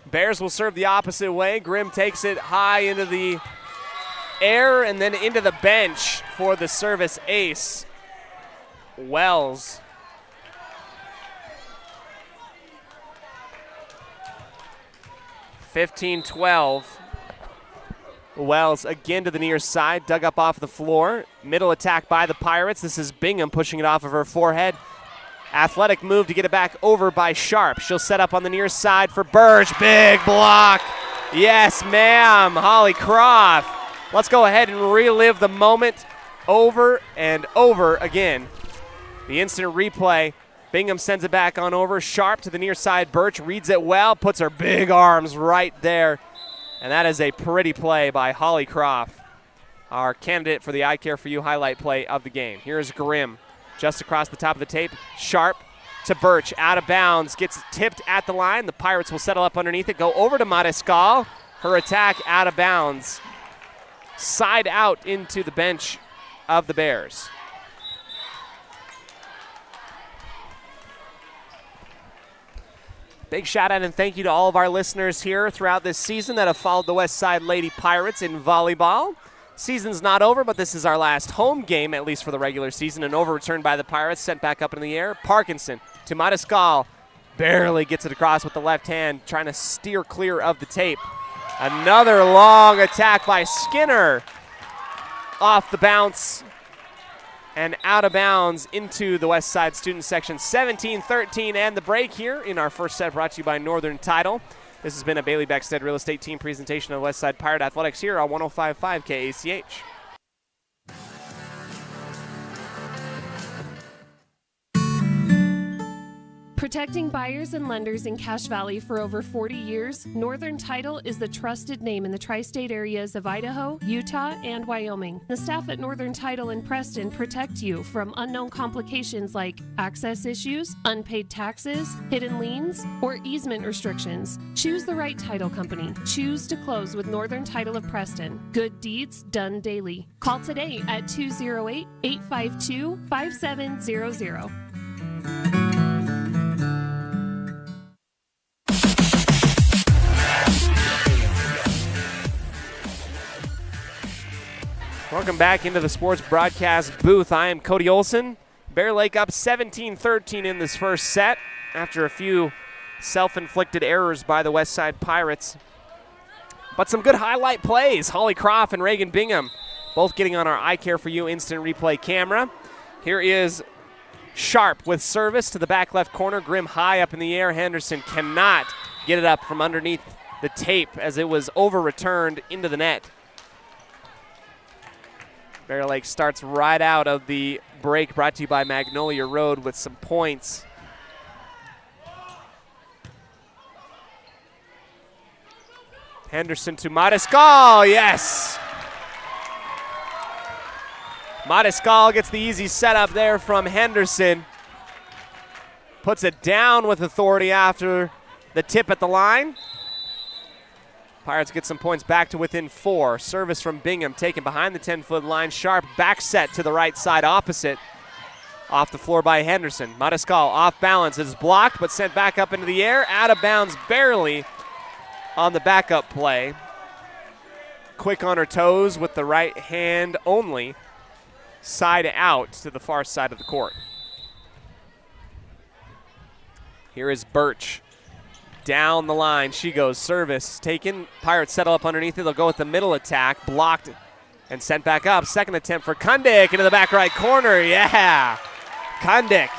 Bears will serve the opposite way. Grimm takes it high into the air and then into the bench for the service ace. Wells. (15-12). Wells again to the near side, dug up off the floor. Middle attack by the Pirates. This is Bingham pushing it off of her forehead. Athletic move to get it back over by Sharp. She'll set up on the near side for Birch. Big block. Yes, ma'am. Holly Croft. Let's go ahead and relive the moment over and over again. The instant replay. Bingham sends it back on over. Sharp to the near side. Birch reads it well, puts her big arms right there. And that is a pretty play by Holly Croft, our candidate for the I Care For You highlight play of the game. Here's Grimm. Just across the top of the tape. Sharp to Birch, out of bounds, gets tipped at the line. The Pirates will settle up underneath it, go over to Mariscal. Her attack out of bounds. Side out into the bench of the Bears. Big shout out and thank you to all of our listeners here throughout this season that have followed the West Side Lady Pirates in volleyball. Season's not over, but this is our last home game, at least for the regular season. An overreturn by the Pirates, sent back up in the air. Parkinson to Mariscal. Barely gets it across with the left hand, trying to steer clear of the tape. Another long attack by Skinner. Off the bounce and out of bounds into the West Side student section. 17-13 and the break here in our first set, brought to you by Northern Title. This has been a Bailey Beckstead Real Estate Team presentation of Westside Pirate Athletics here on 105.5 KACH. Protecting buyers and lenders in Cache Valley for over 40 years, Northern Title is the trusted name in the tri-state areas of Idaho, Utah, and Wyoming. The staff at Northern Title in Preston protect you from unknown complications like access issues, unpaid taxes, hidden liens, or easement restrictions. Choose the right title company. Choose to close with Northern Title of Preston. Good deeds done daily. Call today at 208-852-5700. Welcome back into the sports broadcast booth. I am Cody Olsen. Bear Lake up 17-13 in this first set after a few self-inflicted errors by the Westside Pirates. But some good highlight plays. Holly Croft and Reagan Bingham both getting on our I Care For You instant replay camera. Here is Sharp with service to the back left corner. Grimm high up in the air. Henderson cannot get it up from underneath the tape as it was over-returned into the net. Bear Lake starts right out of the break, brought to you by Magnolia Road with some points. Henderson to Mariscal, yes! Mariscal gets the easy setup there from Henderson. Puts it down with authority after the tip at the line. Pirates get some points back to within 4. Service from Bingham taken behind the 10-foot line. Sharp back set to the right side opposite. Off the floor by Henderson. Mariscal off balance. It is blocked but sent back up into the air. Out of bounds barely on the backup play. Quick on her toes with the right hand only. Side out to the far side of the court. Here is Birch. Down the line she goes. Service taken. Pirates settle up underneath it. They'll go with the middle attack. Blocked and sent back up. Second attempt for Kundick into the back right corner. Yeah. Kundick.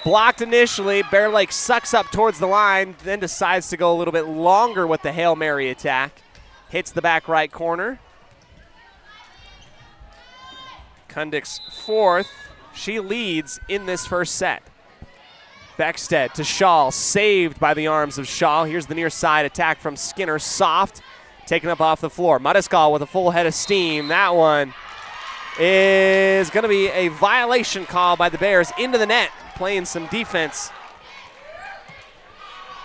Blocked initially. Bear Lake sucks up towards the line, then decides to go a little bit longer with the Hail Mary attack. Hits the back right corner. Kundick's fourth. She leads in this first set. Beckstead to Shaw, saved by the arms of Shaw. Here's the near side attack from Skinner, soft, taken up off the floor. Mariscal with a full head of steam. That one is going to be a violation call by the Bears into the net, playing some defense.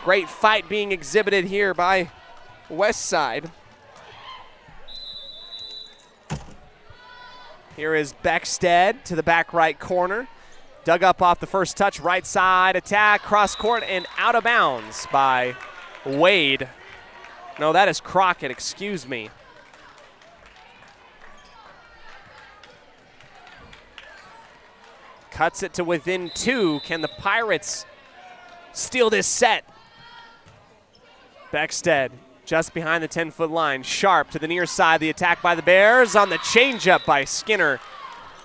Great fight being exhibited here by Westside. Here is Beckstead to the back right corner. Dug up off the first touch, right side attack, cross court, and out of bounds by Wade. No, that is Crockett, excuse me. Cuts it to within 2. Can the Pirates steal this set? Beckstead just behind the 10-foot line. Sharp to the near side, the attack by the Bears on the changeup by Skinner.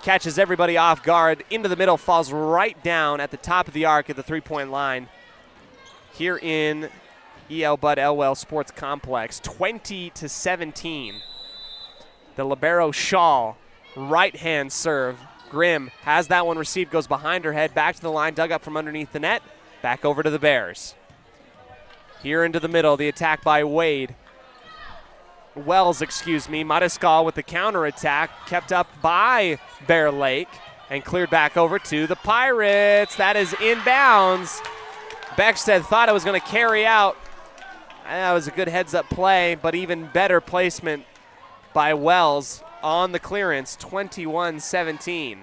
Catches everybody off guard, into the middle, falls right down at the top of the arc at the three-point line here in E.L. Bud Elwell Sports Complex. 20-17. The libero Shaw, right-hand serve. Grimm has that one received, goes behind her head, back to the line, dug up from underneath the net, back over to the Bears. Here into the middle, the attack by Wade. Wells, Mariscal with the counterattack, kept up by Bear Lake and cleared back over to the Pirates. That is inbounds. Beckstead thought it was going to carry out. That was a good heads-up play, but even better placement by Wells on the clearance. 21-17.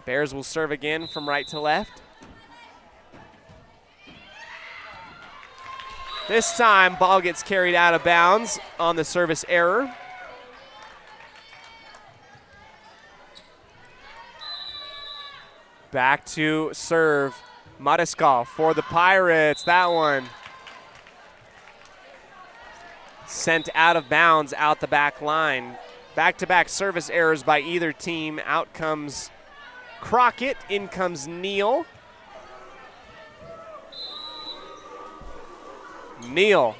Bears will serve again from right to left. This time, ball gets carried out of bounds on the service error. Back to serve. Mariscal for the Pirates. That one sent out of bounds out the back line. Back-to-back service errors by either team. Out comes Crockett. In comes Neal. Neal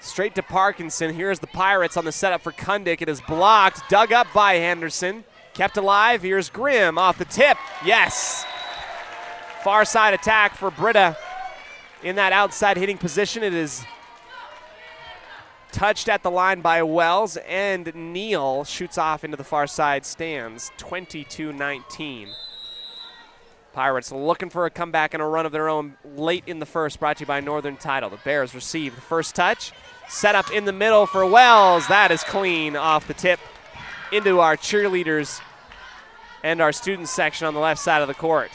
straight to Parkinson. Here's the Pirates on the setup for Kundick. It is blocked, dug up by Henderson. Kept alive. Here's Grimm off the tip. Yes. Far side attack for Britta in that outside hitting position. It is touched at the line by Wells, and Neal shoots off into the far side stands. 22-19. Pirates looking for a comeback and a run of their own late in the first, brought to you by Northern Title. The Bears receive the first touch. Set up in the middle for Wells. That is clean off the tip into our cheerleaders and our student section on the left side of the court.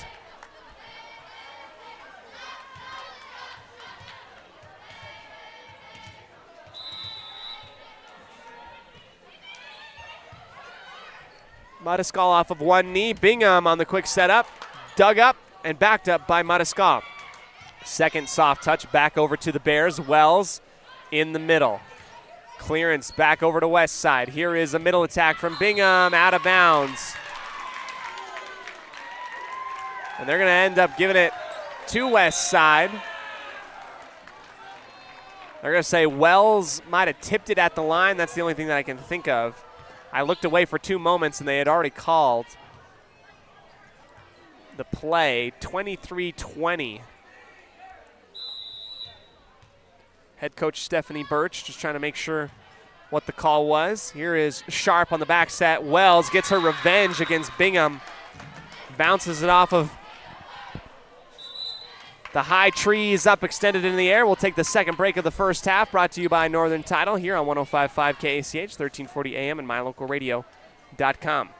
Mariscal off of one knee. Bingham on the quick setup. Dug up and backed up by Mariscal. Second soft touch back over to the Bears. Wells in the middle. Clearance back over to West Side. Here is a middle attack from Bingham, out of bounds. And they're going to end up giving it to West Side. They're going to say Wells might have tipped it at the line. That's the only thing that I can think of. I looked away for 2 moments, and they had already called the play. 23-20. Head coach Stephanie Birch just trying to make sure what the call was. Here is Sharp on the back set. Wells gets her revenge against Bingham. Bounces it off of the high trees up extended in the air. We'll take the second break of the first half, brought to you by Northern Title here on 105.5 KACH, 1340 AM and mylocalradio.com.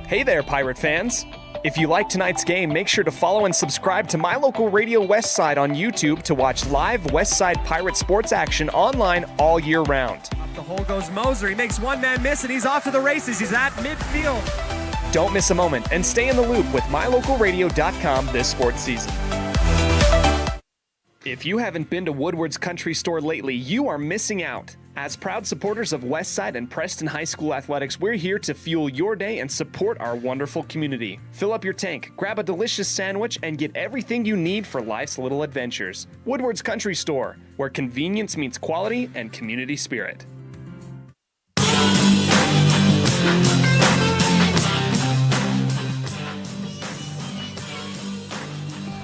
Hey there, Pirate fans. If you like tonight's game, make sure to follow and subscribe to My Local Radio Westside on YouTube to watch live Westside Pirate sports action online all year round. Up the hole goes Moser. He makes one man miss, and he's off to the races. He's at midfield. Don't miss a moment and stay in the loop with mylocalradio.com this sports season. If you haven't been to Woodward's Country Store lately, you are missing out. As proud supporters of Westside and Preston High School athletics, we're here to fuel your day and support our wonderful community. Fill up your tank, grab a delicious sandwich, and get everything you need for life's little adventures. Woodward's Country Store, where convenience meets quality and community spirit.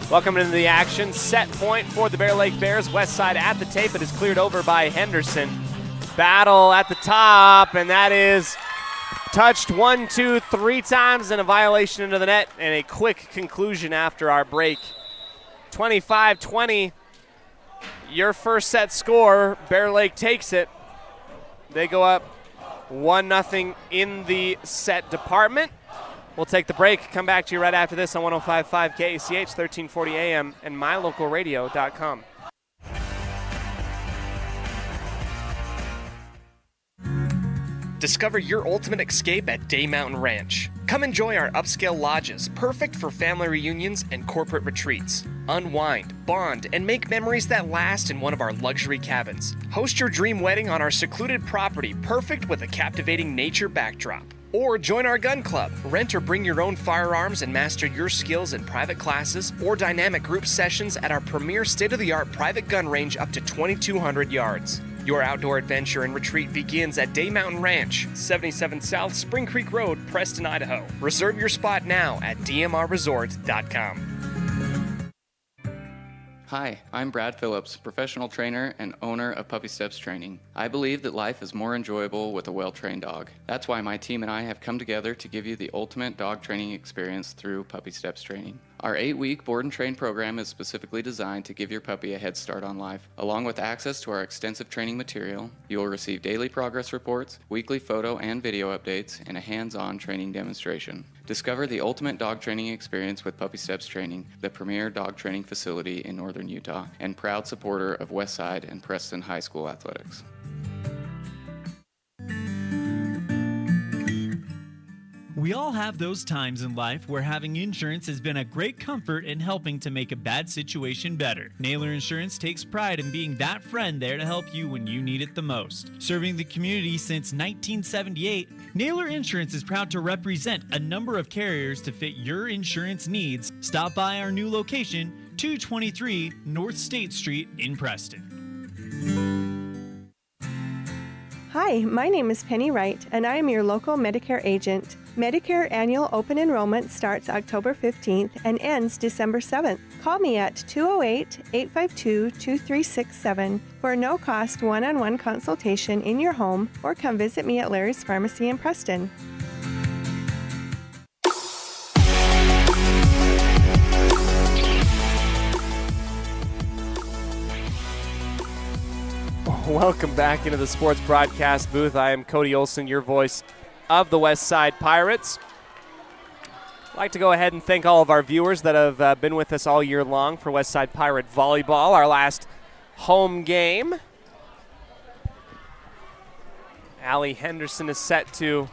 Welcome into the action. Set point for the Bear Lake Bears. West Side at the tape. It is cleared over by Henderson. Battle at the top, and that is touched 1, 2, 3 times, and a violation into the net, and a quick conclusion after our break. 25-20, your first set score. Bear Lake takes it. They go up 1-0 in the set department. We'll take the break, come back to you right after this on 105.5 KACH, 1340 AM, and mylocalradio.com. Discover your ultimate escape at Day Mountain Ranch. Come enjoy our upscale lodges, perfect for family reunions and corporate retreats. Unwind, bond, and make memories that last in one of our luxury cabins. Host your dream wedding on our secluded property, perfect with a captivating nature backdrop. Or join our gun club. Rent or bring your own firearms and master your skills in private classes or dynamic group sessions at our premier state-of-the-art private gun range up to 2,200 yards. Your outdoor adventure and retreat begins at Day Mountain Ranch, 77 South Spring Creek Road, Preston, Idaho. Reserve your spot now at dmrresort.com. Hi, I'm Brad Phillips, professional trainer and owner of Puppy Steps Training. I believe that life is more enjoyable with a well-trained dog. That's why my team and I have come together to give you the ultimate dog training experience through Puppy Steps Training. Our 8-week board and train program is specifically designed to give your puppy a head start on life. Along with access to our extensive training material, you will receive daily progress reports, weekly photo and video updates, and a hands-on training demonstration. Discover the ultimate dog training experience with Puppy Steps Training, the premier dog training facility in northern Utah, and proud supporter of Westside and Preston High School athletics. We all have those times in life where having insurance has been a great comfort in helping to make a bad situation better. Naylor Insurance takes pride in being that friend there to help you when you need it the most. Serving the community since 1978, Naylor Insurance is proud to represent a number of carriers to fit your insurance needs. Stop by our new location, 223 North State Street in Preston. Hi, my name is Penny Wright, and I am your local Medicare agent. Medicare annual open enrollment starts October 15th and ends December 7th. Call me at 208-852-2367 for a no-cost one-on-one consultation in your home, or come visit me at Larry's Pharmacy in Preston. Welcome back into the sports broadcast booth. I am Cody Olsen, your voice of the West Side Pirates. I'd like to go ahead and thank all of our viewers that have been with us all year long for West Side Pirate Volleyball, our last home game. Allie Henderson is set to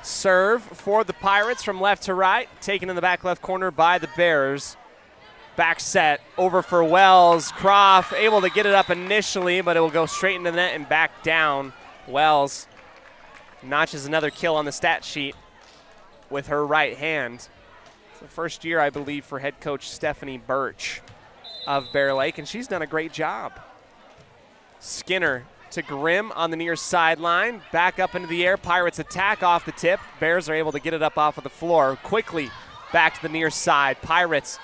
serve for the Pirates from left to right, taken in the back left corner by the Bears. Back set over for Wells. Croft able to get it up initially, but it will go straight into the net and back down. Wells notches another kill on the stat sheet with her right hand. It's the first year, I believe, for head coach Stephanie Birch of Bear Lake, and she's done a great job. Skinner to Grimm on the near sideline. Back up into the air. Pirates attack off the tip. Bears are able to get it up off of the floor. Quickly back to the near side. Pirates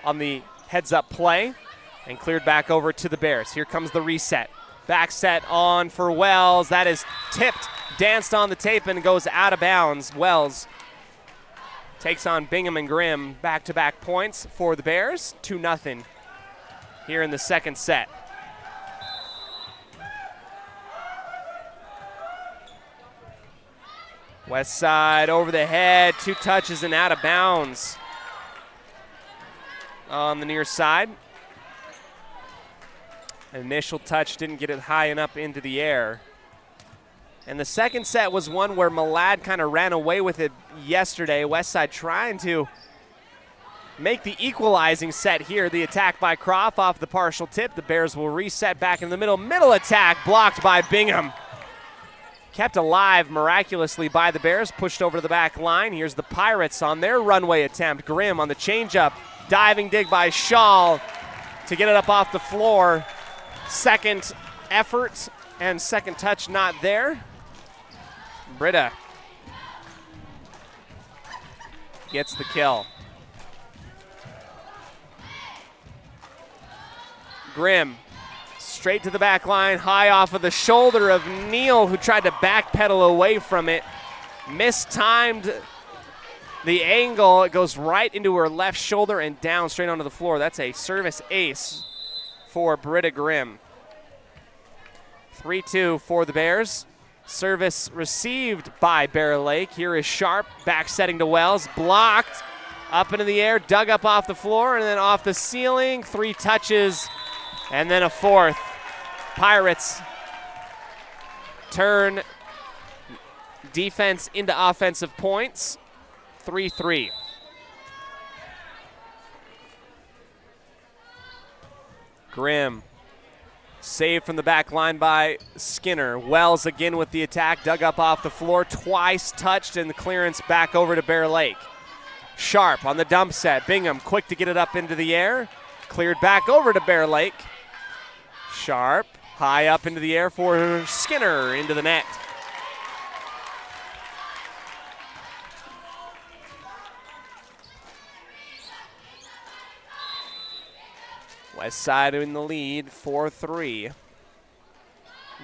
on the heads-up play and cleared back over to the Bears. Here comes the reset. Back set on for Wells. That is tipped, danced on the tape, and goes out of bounds. Wells takes on Bingham and Grimm. Back-to-back points for the Bears. 2-0 here in the second set. West side over the head. 2 touches and out of bounds on the near side. Initial touch didn't get it high enough into the air. And the second set was one where Malad kind of ran away with it yesterday. Westside trying to make the equalizing set here. The attack by Croft off the partial tip. The Bears will reset back in the middle. Middle attack blocked by Bingham. Kept alive miraculously by the Bears. Pushed over to the back line. Here's the Pirates on their runway attempt. Grimm on the changeup. Diving dig by Shaw to get it up off the floor. Second effort and second touch not there. Britta gets the kill. Grimm straight to the back line, high off of the shoulder of Neal, who tried to backpedal away from it. Mistimed the angle. It goes right into her left shoulder and down straight onto the floor. That's a service ace for Britta Grimm. 3-2 for the Bears. Service received by Bear Lake. Here is Sharp, back setting to Wells, blocked, up into the air, dug up off the floor, and then off the ceiling. 3 touches, and then a fourth. Pirates turn defense into offensive points. 3-3. Grimm saved from the back line by Skinner. Wells again with the attack, dug up off the floor, twice touched, and the clearance back over to Bear Lake. Sharp on the dump set. Bingham quick to get it up into the air. Cleared back over to Bear Lake. Sharp high up into the air for Skinner into the net. West side in the lead, 4-3.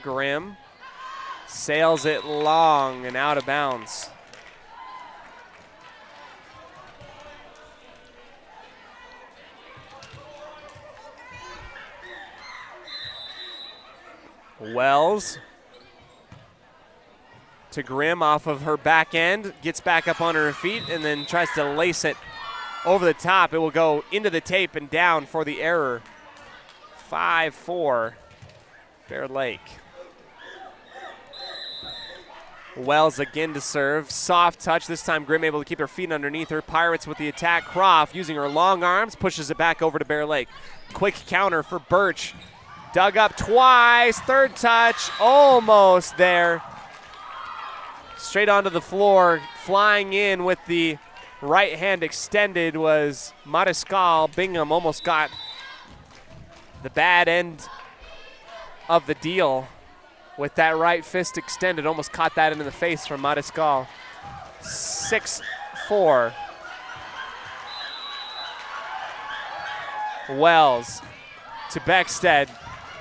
Grimm sails it long and out of bounds. Wells to Grimm off of her back end, gets back up on her feet and then tries to lace it over the top. It will go into the tape and down for the error. 5-4, Bear Lake. Wells again to serve. Soft touch. This time Grimm able to keep her feet underneath her. Pirates with the attack. Croft using her long arms pushes it back over to Bear Lake. Quick counter for Birch. Dug up twice. Third touch. Almost there. Straight onto the floor. Flying in with the right hand extended was Mariscal. Bingham almost got the bad end of the deal with that right fist extended. Almost caught that into the face from Mariscal. 6-4. Wells to Beckstead.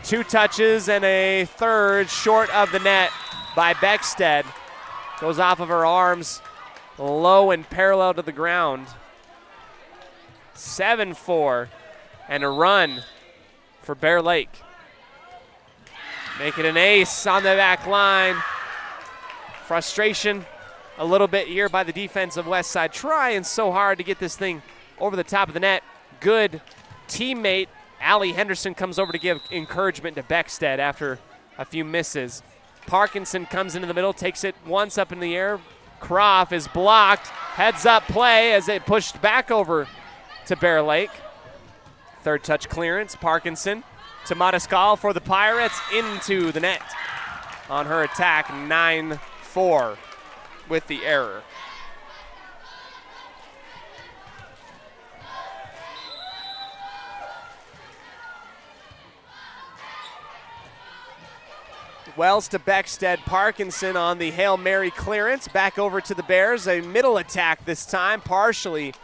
2 touches and a third short of the net by Beckstead. Goes off of her arms, low and parallel to the ground. 7-4 and a run for Bear Lake. Make it an ace on the back line. Frustration a little bit here by the defense of Westside, trying so hard to get this thing over the top of the net. Good teammate Allie Henderson comes over to give encouragement to Beckstead after A few misses. Parkinson comes into the middle, takes it once up in the air. Croft is blocked. Heads up play as it pushed back over to Bear Lake. Third touch clearance. Parkinson to Mariscal for the Pirates into the net. On her attack, 9-4 with the error. Wells to Beckstead. Parkinson on the Hail Mary clearance. Back over to the Bears. A middle attack this time, partially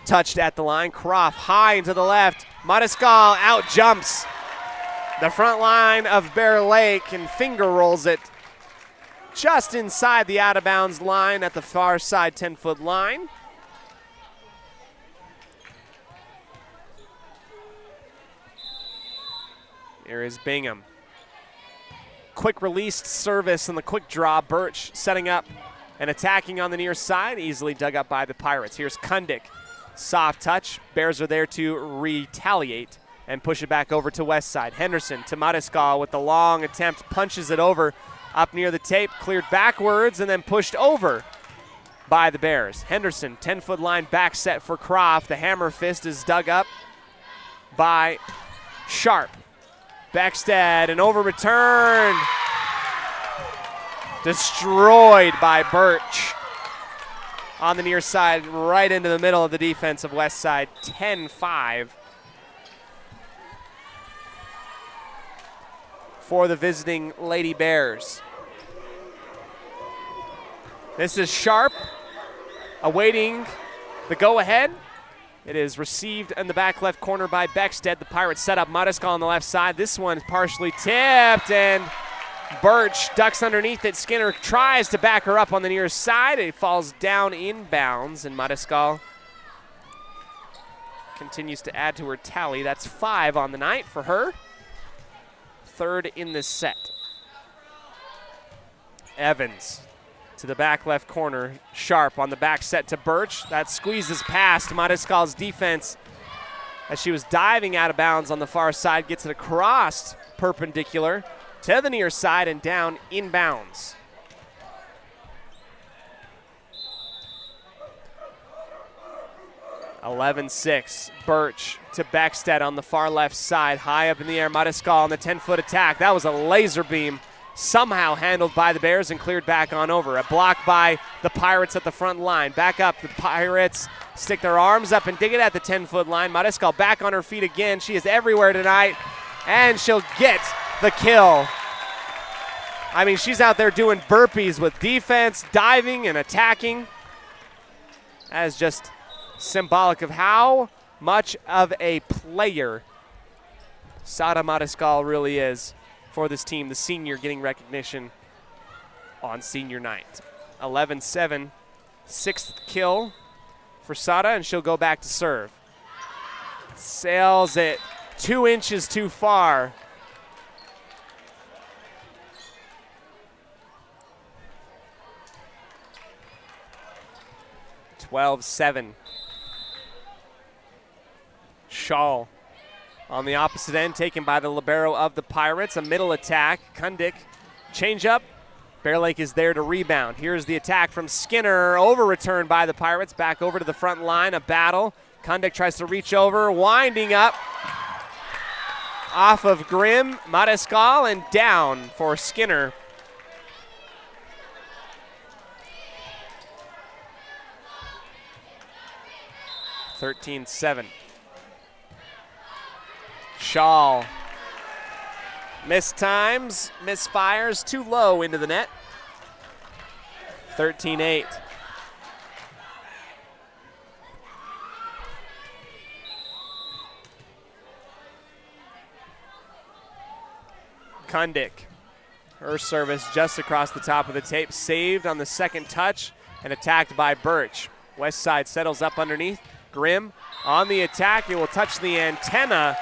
touched at the line. Croft high into the left. Mariscal out jumps the front line of Bear Lake and finger rolls it just inside the out of bounds line at the far side 10-foot line. Here is Bingham. Quick released service and the quick draw. Birch setting up and attacking on the near side, easily dug up by the Pirates. Here's Kundick. Soft touch. Bears are there to retaliate and push it back over to west side. Henderson to Mariscal with the long attempt, punches it over up near the tape, cleared backwards and then pushed over by the Bears. Henderson, 10-foot line back set for Croft. The hammer fist is dug up by Sharp. Beckstead, and over return. Destroyed by Birch. On the near side, right into the middle of the defense of West Side, 10-5. For the visiting Lady Bears. This is Sharp awaiting the go-ahead. It is received in the back left corner by Beckstead. The Pirates set up Mariscal on the left side. This one is partially tipped, and Birch ducks underneath it. Skinner tries to back her up on the near side. It falls down inbounds, and Mariscal continues to add to her tally. That's 5 on the night for her. Third in this set. Evans to the back left corner. Sharp on the back set to Birch. That squeezes past Mariscal's defense as she was diving out of bounds on the far side. Gets it across perpendicular to the near side and down inbounds. (11-6). Birch to Beckstead on the far left side. High up in the air. Mariscal on the 10-foot attack. That was a laser beam. Somehow handled by the Bears and cleared back on over. A block by the Pirates at the front line. Back up, the Pirates stick their arms up and dig it at the 10-foot line. Mariscal back on her feet again. She is everywhere tonight, and she'll get the kill. I mean, she's out there doing burpees with defense, diving and attacking. That is just symbolic of how much of a player Sada Mariscal really is for this team, the senior getting recognition on senior night. 11-7, 6th kill for Sada, and she'll go back to serve. Sails it 2 inches too far. (12-7). Shaw on the opposite end, taken by the libero of the Pirates. A middle attack. Kundick, change up. Bear Lake is there to rebound. Here's the attack from Skinner. Over returned by the Pirates. Back over to the front line. A battle. Kundick tries to reach over. Winding up. Off of Grimm. Mariscal and down for Skinner. (13-7). Shaw mistimes, misfires, too low into the net. 13-8. Kundick, her service just across the top of the tape, saved on the second touch and attacked by Birch. West Side settles up underneath. Grimm on the attack. It will touch the antenna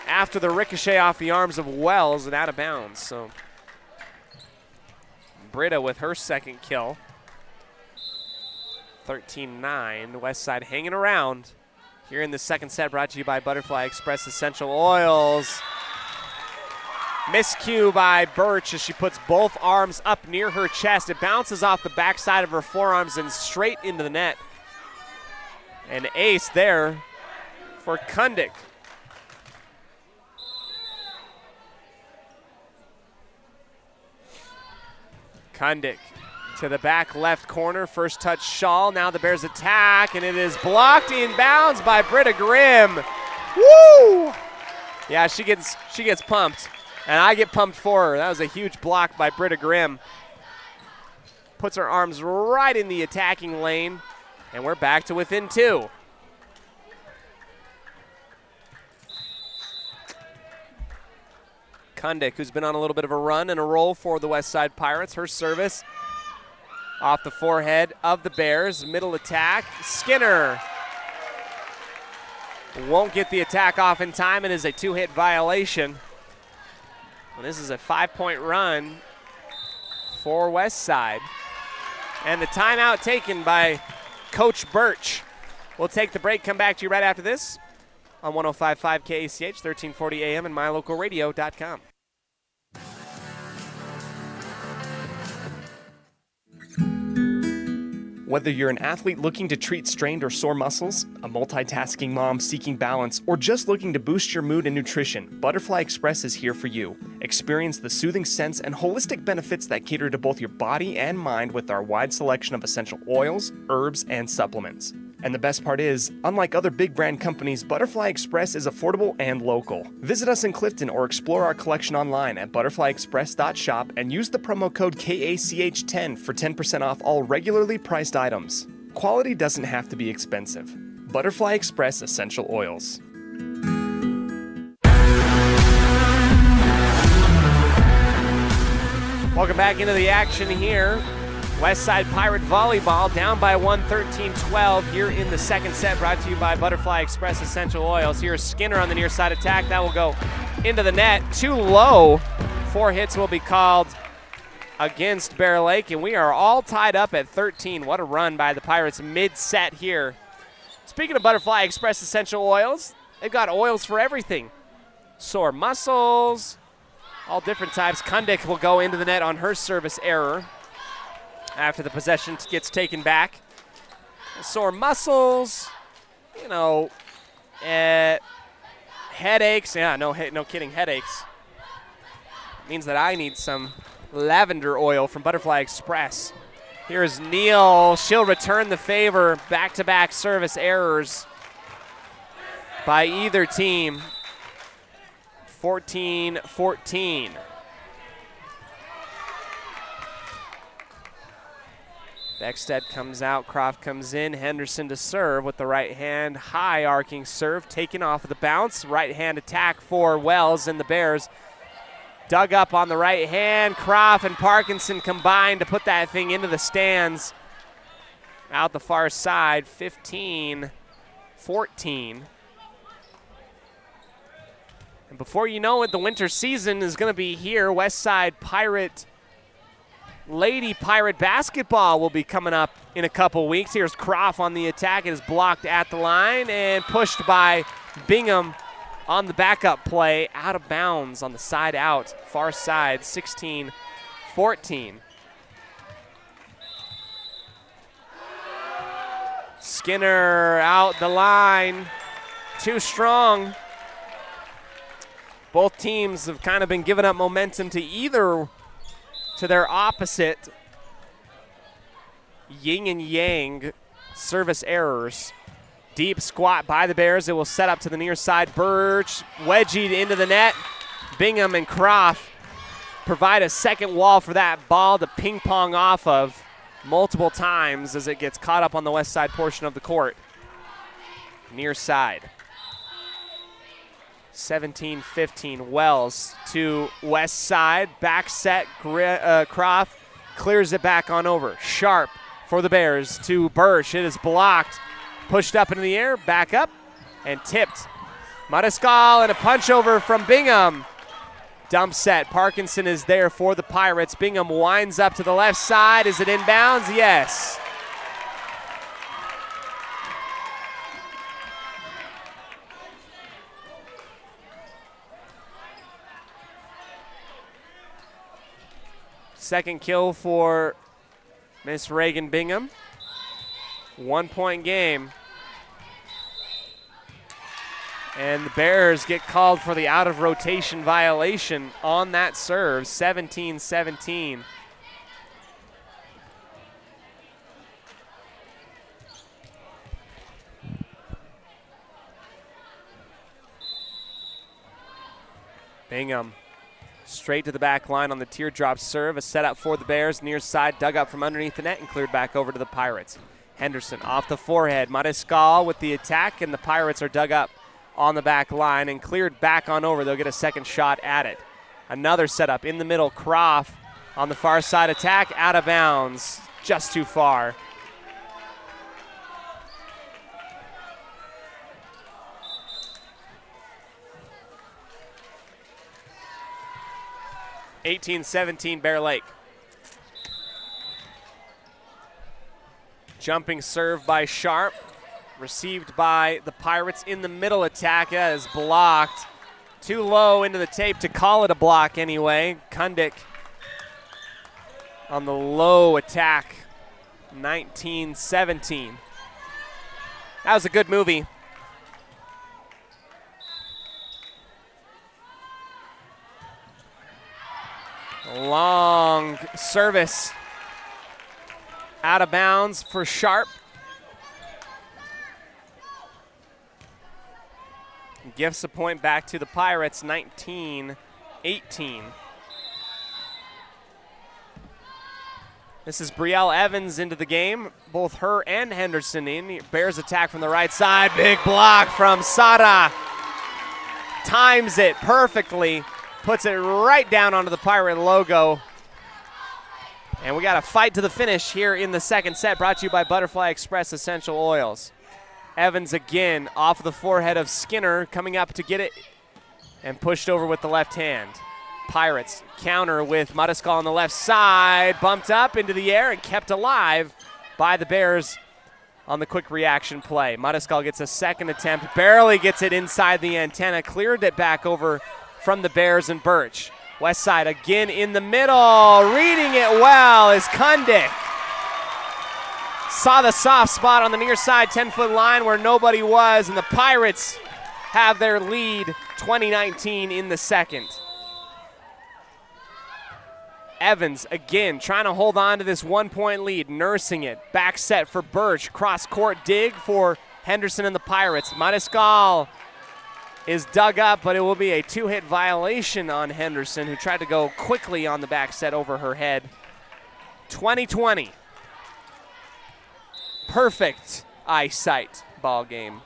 after the ricochet off the arms of Wells and out of bounds. So Britta with her second kill. 13-9. West Side hanging around here in the second set, brought to you by Butterfly Express Essential Oils. Miscue by Birch as she puts both arms up near her chest. It bounces off the backside of her forearms and straight into the net. An ace there for Kundick. Kundick to the back left corner. First touch Shaw. Now the Bears attack, and it is blocked inbounds by Britta Grimm. Woo! Yeah, she gets pumped. And I get pumped for her. That was a huge block by Britta Grimm. Puts her arms right in the attacking lane, and we're back to within 2. Kundick, who's been on a little bit of a run and a roll for the Westside Pirates. Her service off the forehead of the Bears. Middle attack. Skinner won't get the attack off in time. It is a 2-hit violation. Well, this is a 5-point run for Westside. And the timeout taken by Coach Birch. We'll take the break, come back to you right after this on 105.5 KACH, 1340 AM, and mylocalradio.com. Whether you're an athlete looking to treat strained or sore muscles, a multitasking mom seeking balance, or just looking to boost your mood and nutrition, Butterfly Express is here for you. Experience the soothing scents and holistic benefits that cater to both your body and mind with our wide selection of essential oils, herbs, and supplements. And the best part is, unlike other big brand companies, Butterfly Express is affordable and local. Visit us in Clifton or explore our collection online at butterflyexpress.shop and use the promo code KACH10 for 10% off all regularly priced items. Quality doesn't have to be expensive. Butterfly Express Essential Oils. Welcome back into the action here. Westside Pirate Volleyball down by 1, 13-12 here in the second set, brought to you by Butterfly Express Essential Oils. Here's Skinner on the near side attack. That will go into the net. Too low. 4 hits will be called against Bear Lake, and we are all tied up at 13. What a run by the Pirates mid-set here. Speaking of Butterfly Express Essential Oils, they've got oils for everything. Sore muscles, all different types. Kundick will go into the net on her service error after the possession gets taken back. Sore muscles, headaches. Yeah, no kidding, headaches. Means that I need some lavender oil from Butterfly Express. Here's Neal. She'll return the favor. Back-to-back service errors by either team. 14-14. Beckstead comes out, Croft comes in, Henderson to serve with the right hand, high arcing serve, taken off of the bounce, right hand attack for Wells and the Bears. Dug up on the right hand, Croft and Parkinson combined to put that thing into the stands. Out the far side, 15-14. And before you know it, the winter season is going to be here. Westside Lady Pirate basketball will be coming up in a couple weeks. Here's Croft on the attack. It is blocked at the line and pushed by Bingham on the backup play. Out of bounds on the side out, far side, 16-14. Skinner out the line, too strong. Both teams have kind of been giving up momentum to their opposite yin and yang service errors. Deep squat by the Bears. It will set up to the near side. Birch wedged into the net. Bingham and Croft provide a second wall for that ball to ping pong off of multiple times as it gets caught up on the west side portion of the court. Near side. 17-15, Wells to west side, back set, Croft clears it back on over. Sharp for the Bears to Birch. It is blocked, pushed up into the air, back up, and tipped. Mariscal and a punch over from Bingham. Dump set, Parkinson is there for the Pirates. Bingham winds up to the left side. Is it inbounds? Yes. Second kill for Miss Reagan Bingham. 1 point game. And the Bears get called for the out of rotation violation on that serve, 17-17. Bingham straight to the back line on the teardrop serve. A setup for the Bears, near side, dug up from underneath the net and cleared back over to the Pirates. Henderson off the forehead. Mariscal with the attack, and the Pirates are dug up on the back line and cleared back on over. They'll get a second shot at it. Another setup in the middle. Croft on the far side attack, out of bounds, just too far. (18-17) Bear Lake. Jumping serve by Sharp. Received by the Pirates in the middle attack. That is blocked. Too low into the tape to call it a block anyway. Kundick on the low attack. 19-17. That was a good movie. Long service. Out of bounds for Sharp. Gifts a point back to the Pirates, 19-18. This is Brielle Evans into the game. Both her and Henderson in. Bears attack from the right side. Big block from Sada. Times it perfectly. Puts it right down onto the Pirate logo. And we got a fight to the finish here in the second set, brought to you by Butterfly Express Essential Oils. Evans again off the forehead of Skinner, coming up to get it and pushed over with the left hand. Pirates counter with Mariscal on the left side, bumped up into the air and kept alive by the Bears on the quick reaction play. Mariscal gets a second attempt, barely gets it inside the antenna, cleared it back over from the Bears and Birch. West side again in the middle, reading it well is Kundick. Saw the soft spot on the near side 10-foot line where nobody was, and the Pirates have their lead 20-19 in the second. Evans again trying to hold on to this 1 point lead, nursing it. Back set for Birch, cross court dig for Henderson and the Pirates. Mariscal is dug up, but it will be a 2-hit violation on Henderson, who tried to go quickly on the back set over her head. 20-20. Perfect eyesight ball game.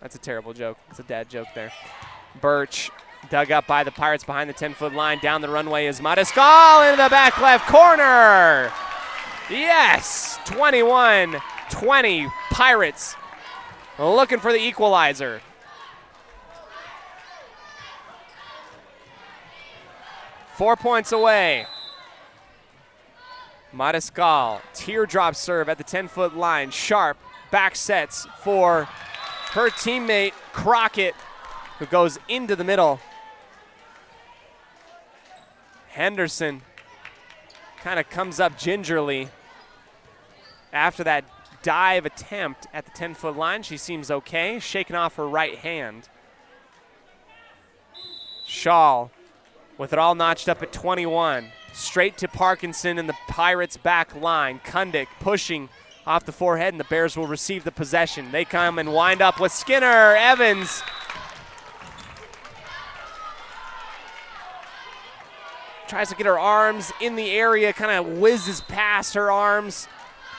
That's a terrible joke. It's a dad joke there. Birch dug up by the Pirates behind the 10-foot line. Down the runway is Mariscal into the back left corner. Yes, 21-20 Pirates looking for the equalizer. Four points away. Mariscal, teardrop serve at the 10-foot line. Sharp back sets for her teammate Crockett, who goes into the middle. Henderson kind of comes up gingerly after that dive attempt at the 10-foot line. She seems okay, shaking off her right hand. Shaw with it all notched up at 21. Straight to Parkinson in the Pirates' back line. Kundick pushing off the forehead, and the Bears will receive the possession. They come and wind up with Skinner. Evans tries to get her arms in the area, kind of whizzes past her arms,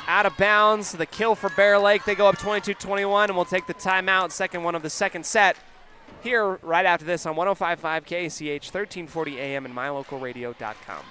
out of bounds. The kill for Bear Lake. They go up 22-21, and we'll take the timeout, second one of the second set. Here, right after this on 105.5 KACH, 1340 AM and mylocalradio.com.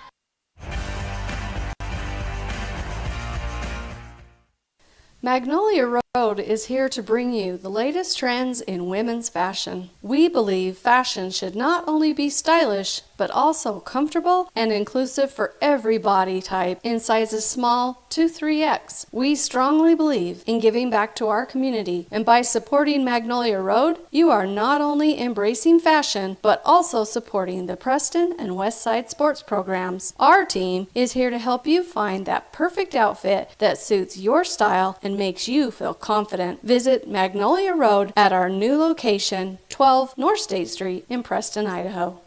Magnolia Road Road is here to bring you the latest trends in women's fashion. We believe fashion should not only be stylish, but also comfortable and inclusive for every body type in sizes small to 3X. We strongly believe in giving back to our community, and by supporting Magnolia Road, you are not only embracing fashion, but also supporting the Preston and West Side sports programs. Our team is here to help you find that perfect outfit that suits your style and makes you feel confident. Visit Magnolia Road at our new location, 12 North State Street in Preston, Idaho.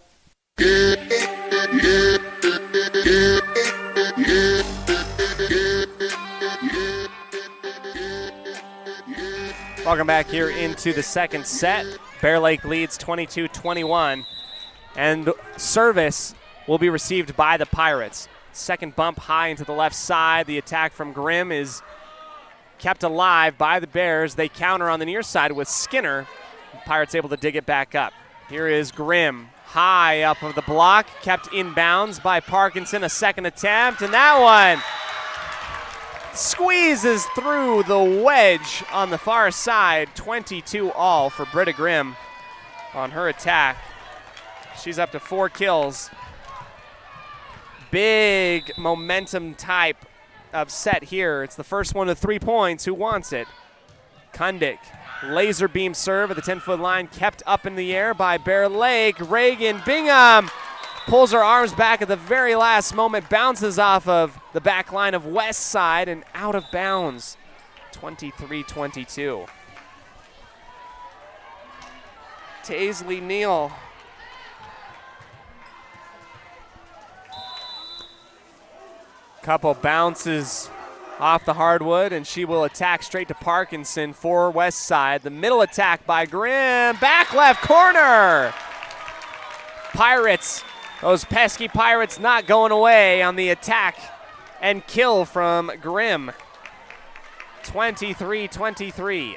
Welcome back here into the second set. Bear Lake leads 22-21, and service will be received by the Pirates. Second bump high into the left side. The attack from Grimm is kept alive by the Bears. They counter on the near side with Skinner. The Pirates able to dig it back up. Here is Grimm. High up of the block, kept inbounds by Parkinson. A second attempt, and that one squeezes through the wedge on the far side. 22-all for Britta Grimm on her attack. She's up to 4 kills. Big momentum type of set here. It's the first one to 3 points. Who wants it? Kundik. Laser beam serve at the 10-foot line, kept up in the air by Bear Lake. Reagan Bingham pulls her arms back at the very last moment, bounces off of the back line of West Side and out of bounds. 23-22. Taisley Neal. Couple bounces off the hardwood, and she will attack straight to Parkinson for West Side. The middle attack by Grimm. Back left corner. Pirates, those pesky Pirates not going away on the attack and kill from Grimm. 23-23.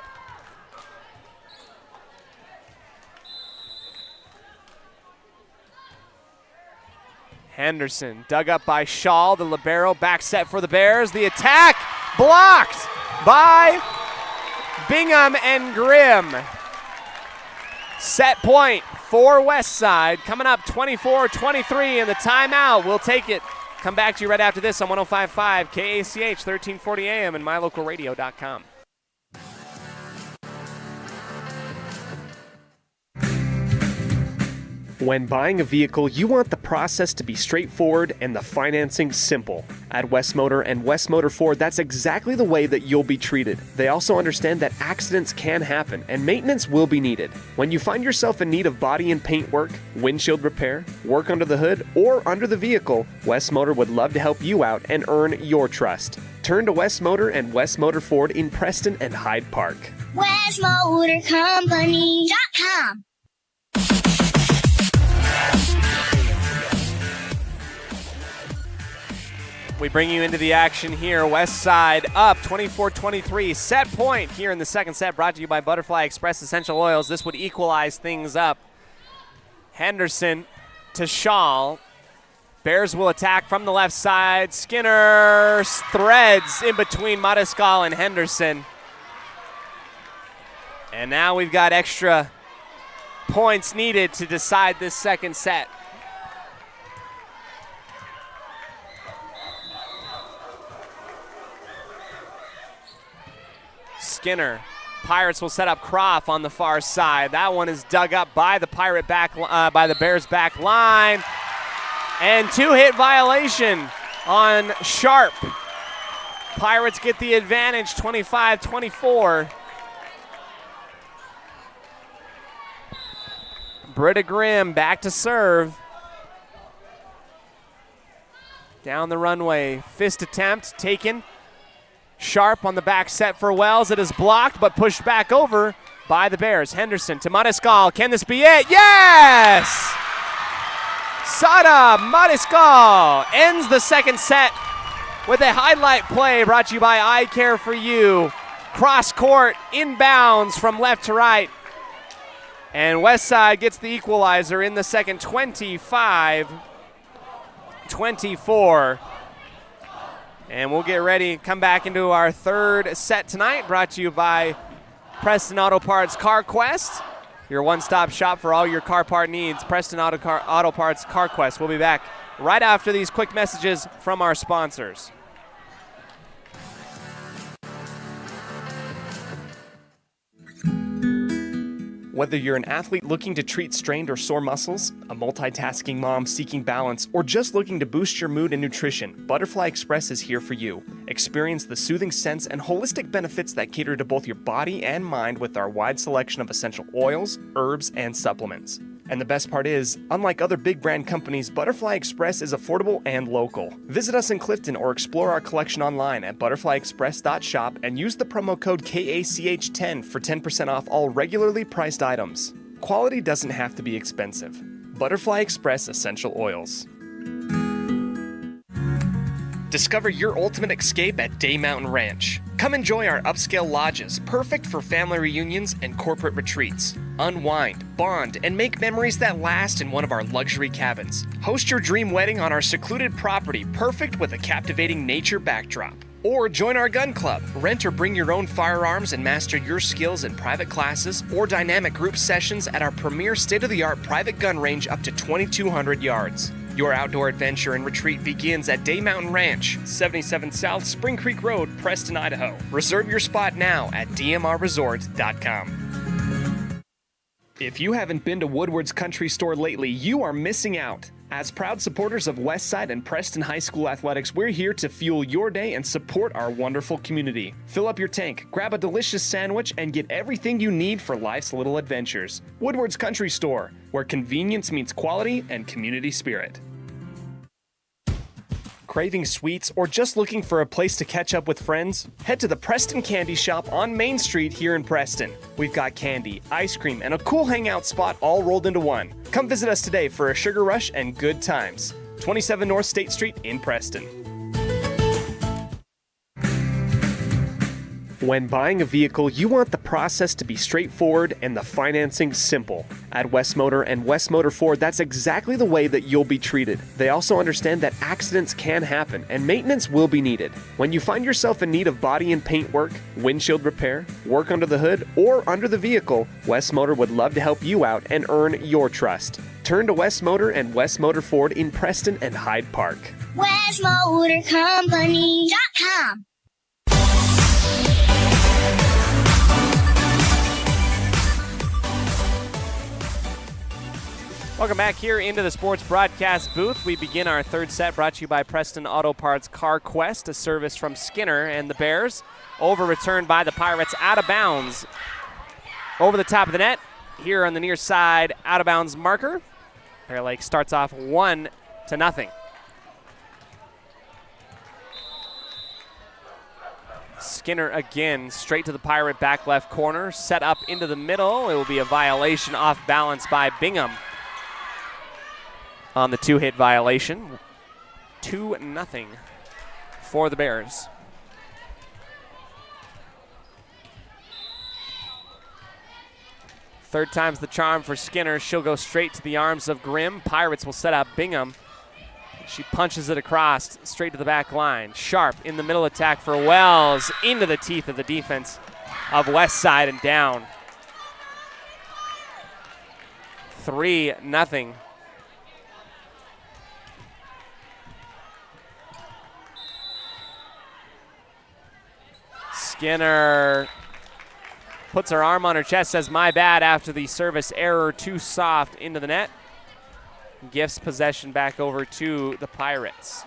Henderson dug up by Shaw, the libero, back set for the Bears. The attack blocked by Bingham and Grimm. Set point for West Side, coming up 24-23, and the timeout. We'll take it. Come back to you right after this on 105.5 KACH, 1340 AM, and mylocalradio.com. When buying a vehicle, you want the process to be straightforward and the financing simple. At West Motor and West Motor Ford, that's exactly the way that you'll be treated. They also understand that accidents can happen and maintenance will be needed. When you find yourself in need of body and paint work, windshield repair, work under the hood, or under the vehicle, West Motor would love to help you out and earn your trust. Turn to West Motor and West Motor Ford in Preston and Hyde Park. WestMotorCompany.com. We bring you into the action here. West Side up 24-23. Set point here in the second set, brought to you by Butterfly Express Essential Oils. This would equalize things up. Henderson to Shaw. Bears will attack from the left side. Skinner threads in between Mariscal and Henderson. And now we've got extra points needed to decide this second set. Skinner. Pirates will set up Croft on the far side. That one is dug up by the by the Bears back line. And 2-hit violation on Sharp. Pirates get the advantage, 25-24. Britta Grimm back to serve. Down the runway, fist attempt taken. Sharp on the back set for Wells. It is blocked but pushed back over by the Bears. Henderson to Mariscal. Can this be it? Yes! Sada Mariscal ends the second set with a highlight play brought to you by Eye Care for You. Cross court, inbounds from left to right. And Westside gets the equalizer in the second, 25-24. And we'll get ready, come back into our third set tonight, brought to you by Preston Auto Parts CarQuest, your one-stop shop for all your car part needs. Preston Auto Parts CarQuest. We'll be back right after these quick messages from our sponsors. Whether you're an athlete looking to treat strained or sore muscles, a multitasking mom seeking balance, or just looking to boost your mood and nutrition, Butterfly Express is here for you. Experience the soothing scents and holistic benefits that cater to both your body and mind with our wide selection of essential oils, herbs, and supplements. And the best part is, unlike other big brand companies, Butterfly Express is affordable and local. Visit us in Clifton or explore our collection online at butterflyexpress.shop and use the promo code KACH10 for 10% off all regularly priced items. Quality doesn't have to be expensive. Butterfly Express Essential Oils. Discover your ultimate escape at Day Mountain Ranch. Come enjoy our upscale lodges, perfect for family reunions and corporate retreats. Unwind, bond, and make memories that last in one of our luxury cabins. Host your dream wedding on our secluded property, perfect with a captivating nature backdrop. Or join our gun club. Rent or bring your own firearms and master your skills in private classes or dynamic group sessions at our premier state-of-the-art private gun range up to 2,200 yards. Your outdoor adventure and retreat begins at Day Mountain Ranch, 77 South Spring Creek Road, Preston, Idaho. Reserve your spot now at dmrresort.com. If you haven't been to Woodward's Country Store lately, you are missing out. As proud supporters of Westside and Preston High School athletics, we're here to fuel your day and support our wonderful community. Fill up your tank, grab a delicious sandwich, and get everything you need for life's little adventures. Woodward's Country Store, where convenience meets quality and community spirit. Craving sweets or just looking for a place to catch up with friends? Head to the Preston Candy Shop on Main Street here in Preston. We've got candy, ice cream, and a cool hangout spot all rolled into one. Come visit us today for a sugar rush and good times. 27 North State Street in Preston. When buying a vehicle, you want the process to be straightforward and the financing simple. At West Motor and West Motor Ford, that's exactly the way that you'll be treated. They also understand that accidents can happen and maintenance will be needed. When you find yourself in need of body and paint work, windshield repair, work under the hood, or under the vehicle, West Motor would love to help you out and earn your trust. Turn to West Motor and West Motor Ford in Preston and Hyde Park. WestMotorCompany.com. Welcome back here into the sports broadcast booth. We begin our third set, brought to you by Preston Auto Parts CarQuest, a service from Skinner and the Bears. Over returned by the Pirates, out of bounds. Over the top of the net, here on the near side, out of bounds marker. Bear Lake starts off 1-0. Skinner again, straight to the Pirate back left corner, set up into the middle. It will be a violation off balance by Bingham on the two-hit violation. 2-0 for the Bears. Third time's the charm for Skinner. She'll go straight to the arms of Grimm. Pirates will set up Bingham. She punches it across, straight to the back line. Sharp in the middle attack for Wells, into the teeth of the defense of Westside and down. 3-0. Skinner puts her arm on her chest, says my bad after the service error, too soft into the net. Gifts possession back over to the Pirates.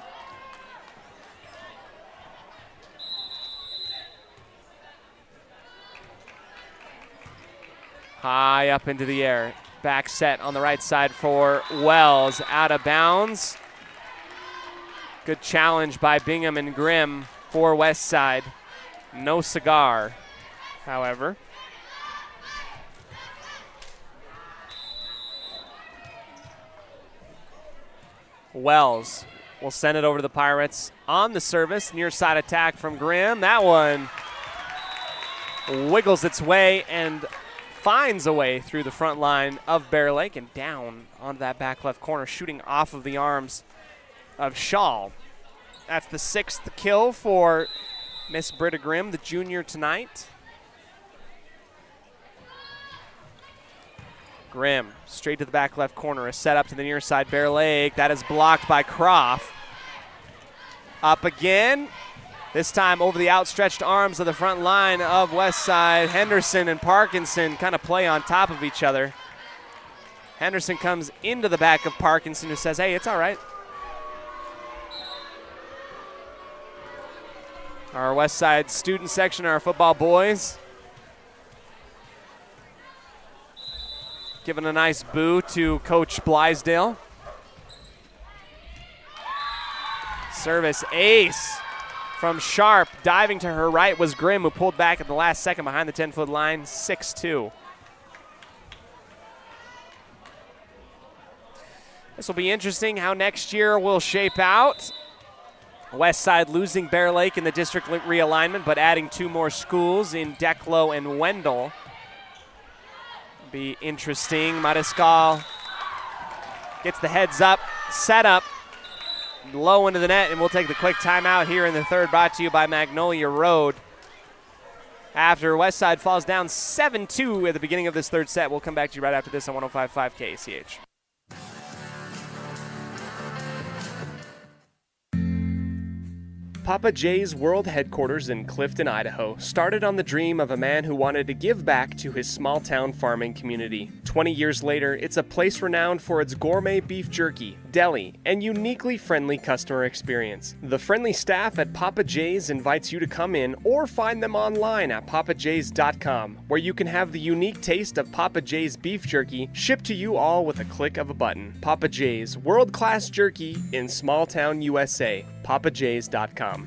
High up into the air. Back set on the right side for Wells. Out of bounds. Good challenge by Bingham and Grimm for Westside. No cigar, however. Wells will send it over to the Pirates on the service. Near side attack from Grimm. That one wiggles its way and finds a way through the front line of Bear Lake and down onto that back left corner, shooting off of the arms of Shaw. That's the 6th kill for Miss Britta Grimm, the junior tonight. Grimm straight to the back left corner. A set up to the near side. Bear Lake. That is blocked by Croft. Up again. This time over the outstretched arms of the front line of Westside. Henderson and Parkinson kind of play on top of each other. Henderson comes into the back of Parkinson, who says, hey, it's all right. Our Westside student section, our football boys, giving a nice boo to Coach Blysdale. Service ace from Sharp. Diving to her right was Grimm, who pulled back at the last second behind the 10-foot line, 6-2. This will be interesting how next year will shape out. Westside losing Bear Lake in the district realignment, but adding 2 more schools in Declo and Wendell. Be interesting. Mariscal gets the heads up, set up, low into the net, and we'll take the quick timeout here in the third, brought to you by Magnolia Road. After Westside falls down 7-2 at the beginning of this third set, we'll come back to you right after this on 105.5 KACH. Papa J's world headquarters in Clifton, Idaho, started on the dream of a man who wanted to give back to his small-town farming community. 20 years later, it's a place renowned for its gourmet beef jerky, deli, and uniquely friendly customer experience. The friendly staff at Papa J's invites you to come in or find them online at papajs.com, where you can have the unique taste of Papa J's beef jerky shipped to you all with a click of a button. Papa J's, world-class jerky in small-town USA. papajs.com.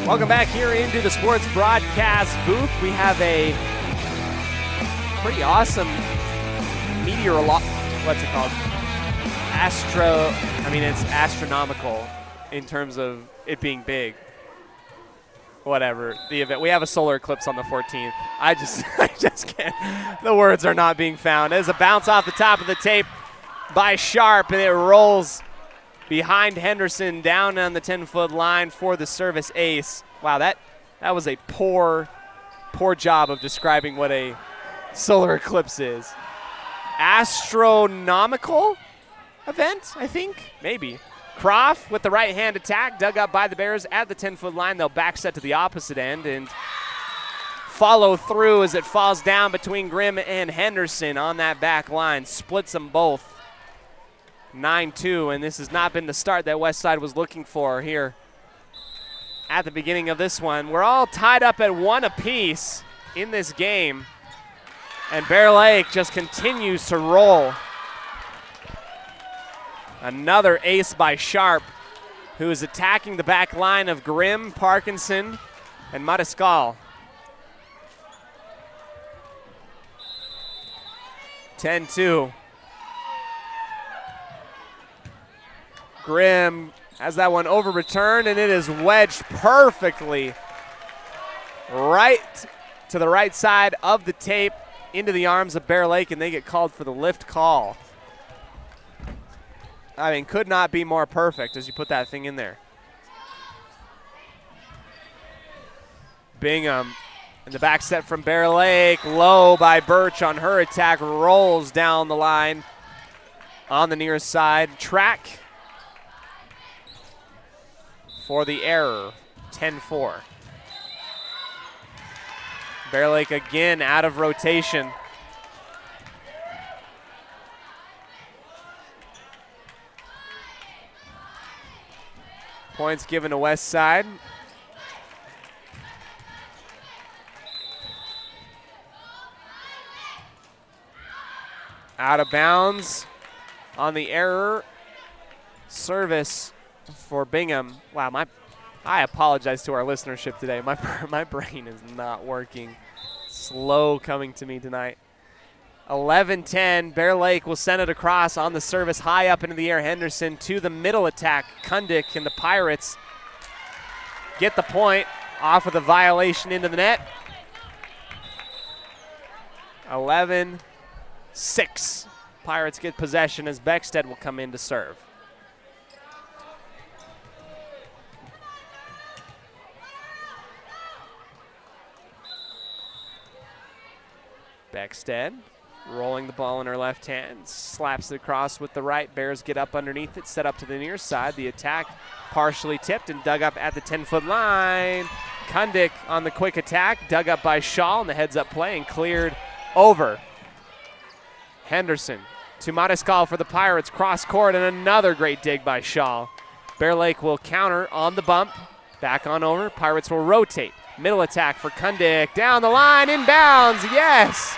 Welcome back here into the sports broadcast booth. We have a pretty awesome what's it called? It's astronomical in terms of it being big. Whatever, the event. We have a solar eclipse on the 14th. I just can't. The words are not being found. There's a bounce off the top of the tape by Sharp, and it rolls behind Henderson down on the 10-foot line for the service ace. Wow, that was a poor job of describing what a solar eclipse is. Astronomical event, I think? Maybe. Croft with the right-hand attack, dug up by the Bears at the 10-foot line. They'll back set to the opposite end and follow through as it falls down between Grimm and Henderson on that back line. Splits them both 9-2, and this has not been the start that Westside was looking for here at the beginning of this one. We're all tied up at 1 apiece in this game, and Bear Lake just continues to roll. Another ace by Sharp, who is attacking the back line of Grimm, Parkinson, and Mariscal. 10-2. Grimm has that one over returned, and it is wedged perfectly right to the right side of the tape into the arms of Bear Lake, and they get called for the lift call. I mean, could not be more perfect as you put that thing in there. Bingham in the back set from Bear Lake. Low by Birch on her attack. Rolls down the line on the near side. Track for the error. 10-4. Bear Lake again out of rotation. Points given to Westside. Out of bounds on the error. Service for Bingham. Wow, I apologize to our listenership today. My brain is not working. Slow coming to me tonight. 11-10, Bear Lake will send it across on the service, high up into the air. Henderson to the middle attack. Kundick and the Pirates get the point off of the violation into the net. 11-6. Pirates get possession as Beckstead will come in to serve. Beckstead rolling the ball in her left hand, slaps it across with the right. Bears get up underneath it, set up to the near side. The attack partially tipped and dug up at the 10-foot line. Kundick on the quick attack, dug up by Shaw, and the heads-up play and cleared over. Henderson to Mariscal for the Pirates, cross court, and another great dig by Shaw. Bear Lake will counter on the bump, back on over. Pirates will rotate. Middle attack for Kundick, down the line, inbounds, yes!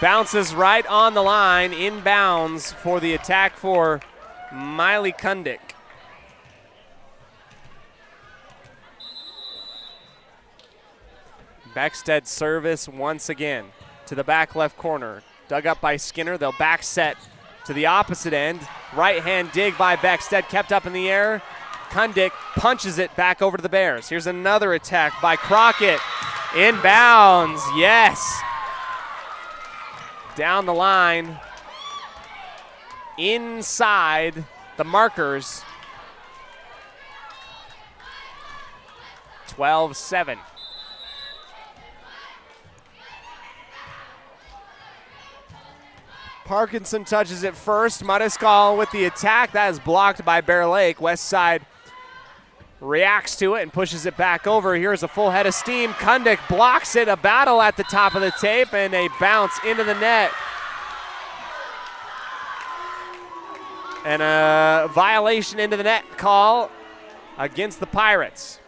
Bounces right on the line, inbounds for the attack for Miley Kundick. Beckstead service once again to the back left corner. Dug up by Skinner. They'll back set to the opposite end. Right hand dig by Beckstead, kept up in the air. Kundick punches it back over to the Bears. Here's another attack by Crockett. Inbounds, yes. Down the line, inside the markers. 12-7. Parkinson touches it first. Mariscal with the attack. That is blocked by Bear Lake. West Side reacts to it and pushes it back over. Here's a full head of steam. Kundick blocks it. A battle at the top of the tape and a bounce into the net. And a violation into the net call against the Pirates.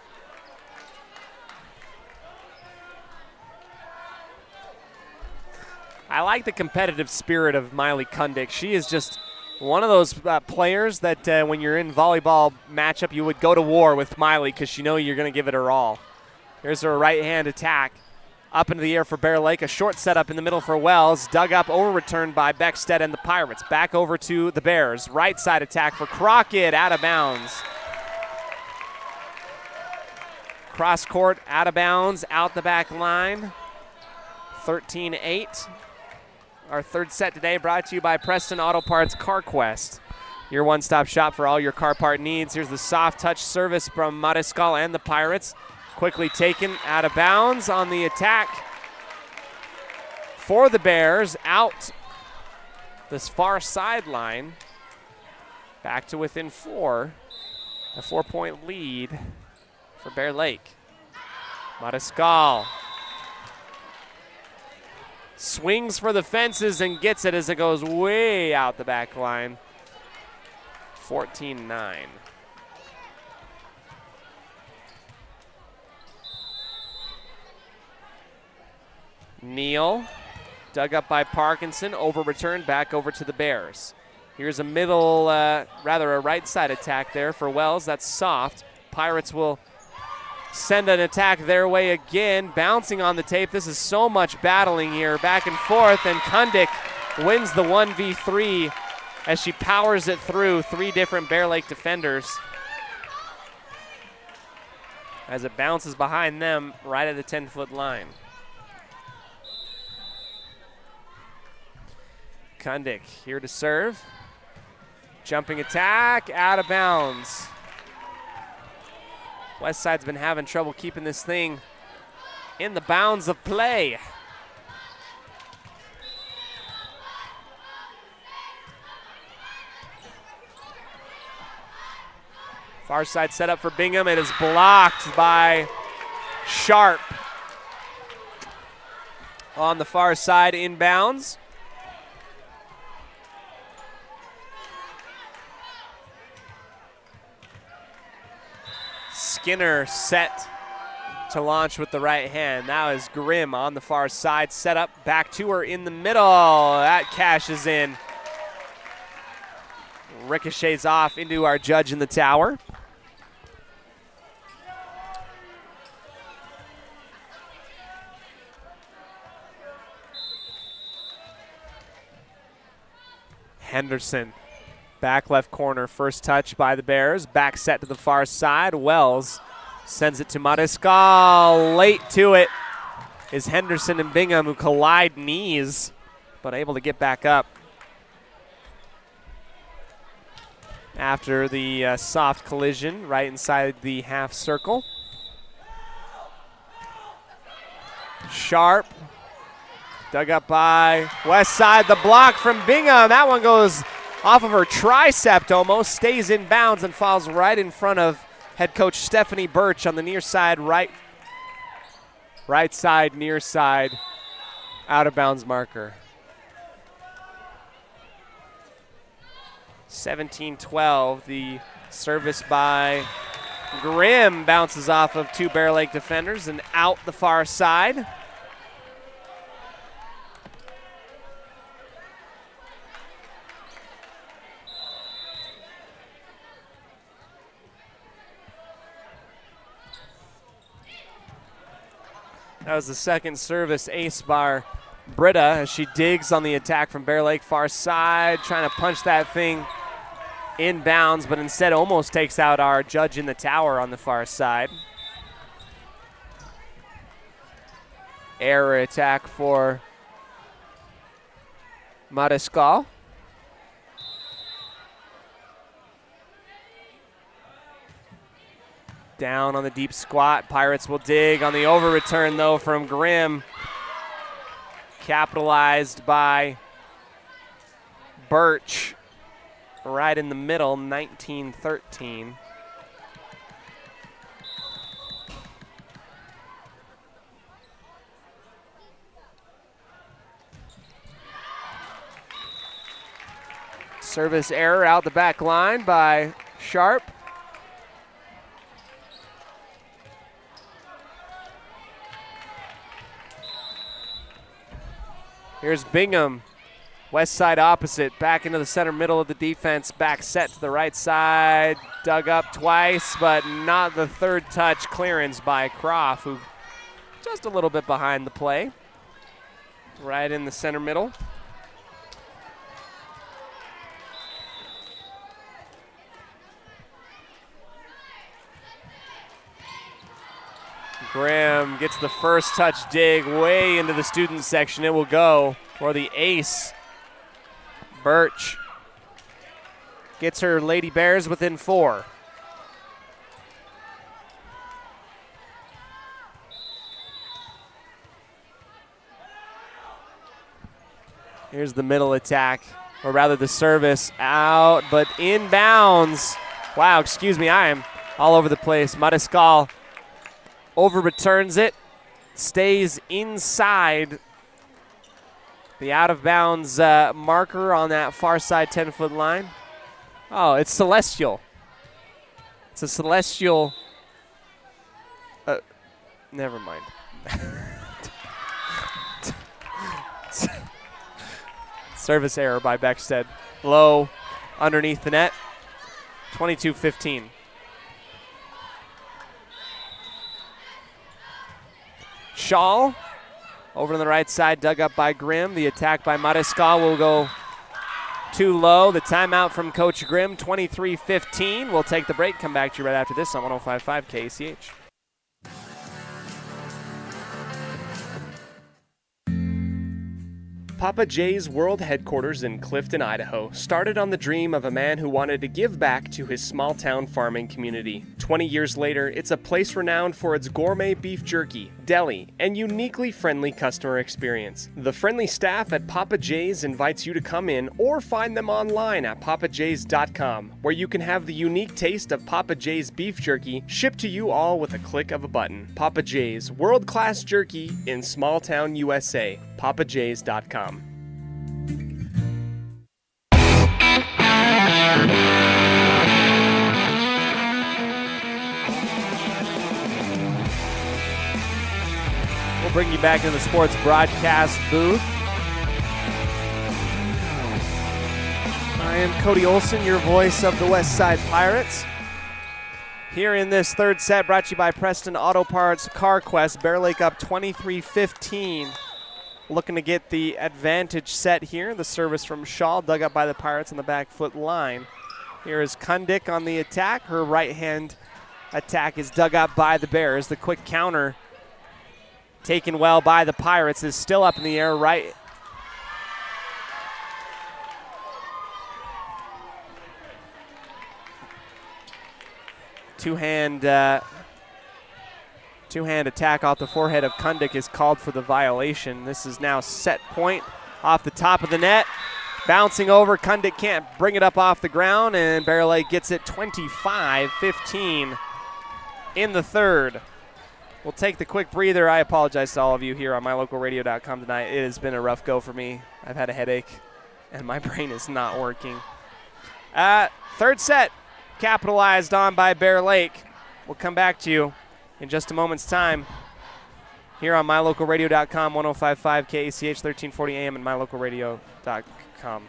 I like the competitive spirit of Miley Kundick. She is just one of those players that when you're in volleyball matchup, you would go to war with Miley because you know you're going to give it her all. Here's her right-hand attack. Up into the air for Bear Lake. A short setup in the middle for Wells. Dug up, over-returned by Beckstead and the Pirates. Back over to the Bears. Right side attack for Crockett, out of bounds. Cross court, out of bounds, out the back line. 13-8. Our third set today brought to you by Preston Auto Parts CarQuest. Your one-stop shop for all your car part needs. Here's the soft touch service from Mariscal and the Pirates. Quickly taken out of bounds on the attack for the Bears. Out this far sideline. Back to within 4. A 4-point lead for Bear Lake. Mariscal swings for the fences and gets it as it goes way out the back line. 14-9. Neal, dug up by Parkinson, over-returned back over to the Bears. Here's a middle, rather a right side attack there for Wells. That's soft. Pirates will send an attack their way again, bouncing on the tape. This is so much battling here, back and forth, and Kundick wins the 1v3 as she powers it through 3 different Bear Lake defenders as it bounces behind them right at the 10-foot line. Kundick here to serve. Jumping attack, out of bounds. West Side's been having trouble keeping this thing in the bounds of play. Far side set up for Bingham. It is blocked by Sharp. On the far side, inbounds. Skinner set to launch with the right hand. Now is Grimm on the far side. Set up back to her in the middle. That cashes in. Ricochets off into our judge in the tower. Henderson. Back left corner, first touch by the Bears. Back set to the far side. Wells Sends it to Mariscal. Late to it is Henderson and Bingham, who collide knees, but able to get back up after the soft collision right inside the half circle. Sharp, dug up by West Side. The block from Bingham. That one goes off of her tricep almost, stays in bounds and falls right in front of head coach Stephanie Birch on the near side, right side, near side, out of bounds marker. 17-12, the service by Grimm bounces off of two Bear Lake defenders and out the far side. That was the second service ace by Britta as she digs on the attack from Bear Lake far side, trying to punch that thing in bounds, but instead almost takes out our judge in the tower on the far side. Error attack for Mariscal. Down on the deep squat. Pirates will dig on the over return though from Grimm. Capitalized by Birch. Right in the middle, 19-13. Service error out the back line by Sharp. Here's Bingham. West side opposite, back into the center middle of the defense, back set to the right side, dug up twice, but not the third touch clearance by Croft, who just a little bit behind the play. Right in the center middle. Graham gets the first touch dig way into the student section. It will go for the ace. Birch gets her Lady Bears within 4. Here's the middle attack, or rather the service out, but inbounds. Wow, excuse me, I am all over the place. Mariscal over returns it, stays inside the out-of-bounds marker on that far side 10-foot line. Oh, it's Celestial. It's a Celestial. Never mind. Service error by Beckstead. Low underneath the net. 22-15. Shaw over to the right side, dug up by Grimm. The attack by Mariscal will go too low. The timeout from Coach Grimm, 23-15. We'll take the break, come back to you right after this on 105.5 KCH. Papa J's World Headquarters in Clifton, Idaho, started on the dream of a man who wanted to give back to his small-town farming community. 20 years later, it's a place renowned for its gourmet beef jerky, deli, and uniquely friendly customer experience. The friendly staff at Papa J's invites you to come in or find them online at papajs.com, where you can have the unique taste of Papa J's beef jerky shipped to you all with a click of a button. Papa J's, world-class jerky in small-town USA. papajs.com. We'll bring you back into the sports broadcast booth. I am Cody Olsen, your voice of the West Side Pirates. Here in this third set, brought to you by Preston Auto Parts CarQuest. Bear Lake up 23-15. Looking to get the advantage set here. The service from Shaw, dug up by the Pirates on the back foot line. Here is Kundick on the attack. Her right hand attack is dug up by the Bears. The quick counter taken well by the Pirates is still up in the air right. Two-hand attack off the forehead of Kundick is called for the violation. This is now set point off the top of the net. Bouncing over, Kundick can't bring it up off the ground, and Bear Lake gets it 25-15 in the third. We'll take the quick breather. I apologize to all of you here on mylocalradio.com tonight. It has been a rough go for me. I've had a headache, and my brain is not working. Third set, capitalized on by Bear Lake. We'll come back to you in just a moment's time here on mylocalradio.com, 105.5 KACH, 1340 AM, and mylocalradio.com.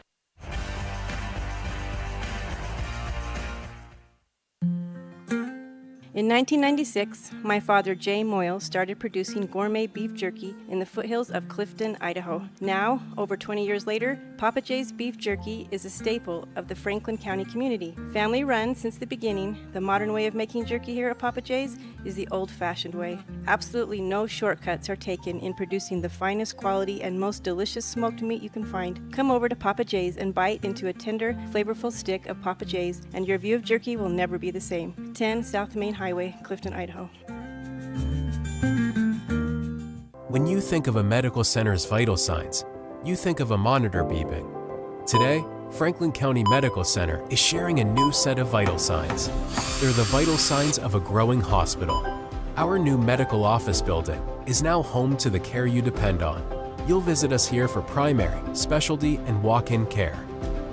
In 1996, my father, Jay Moyle, started producing gourmet beef jerky in the foothills of Clifton, Idaho. Now, over 20 years later, Papa Jay's beef jerky is a staple of the Franklin County community. Family run since the beginning, the modern way of making jerky here at Papa Jay's is the old-fashioned way. Absolutely no shortcuts are taken in producing the finest quality and most delicious smoked meat you can find. Come over to Papa Jay's and bite into a tender, flavorful stick of Papa Jay's, and your view of jerky will never be the same. 10 South Main Highway, Clifton, Idaho. When you think of a medical center's vital signs, you think of a monitor beeping. Today, Franklin County Medical Center is sharing a new set of vital signs. They're the vital signs of a growing hospital. Our new medical office building is now home to the care you depend on. You'll visit us here for primary, specialty, and walk-in care.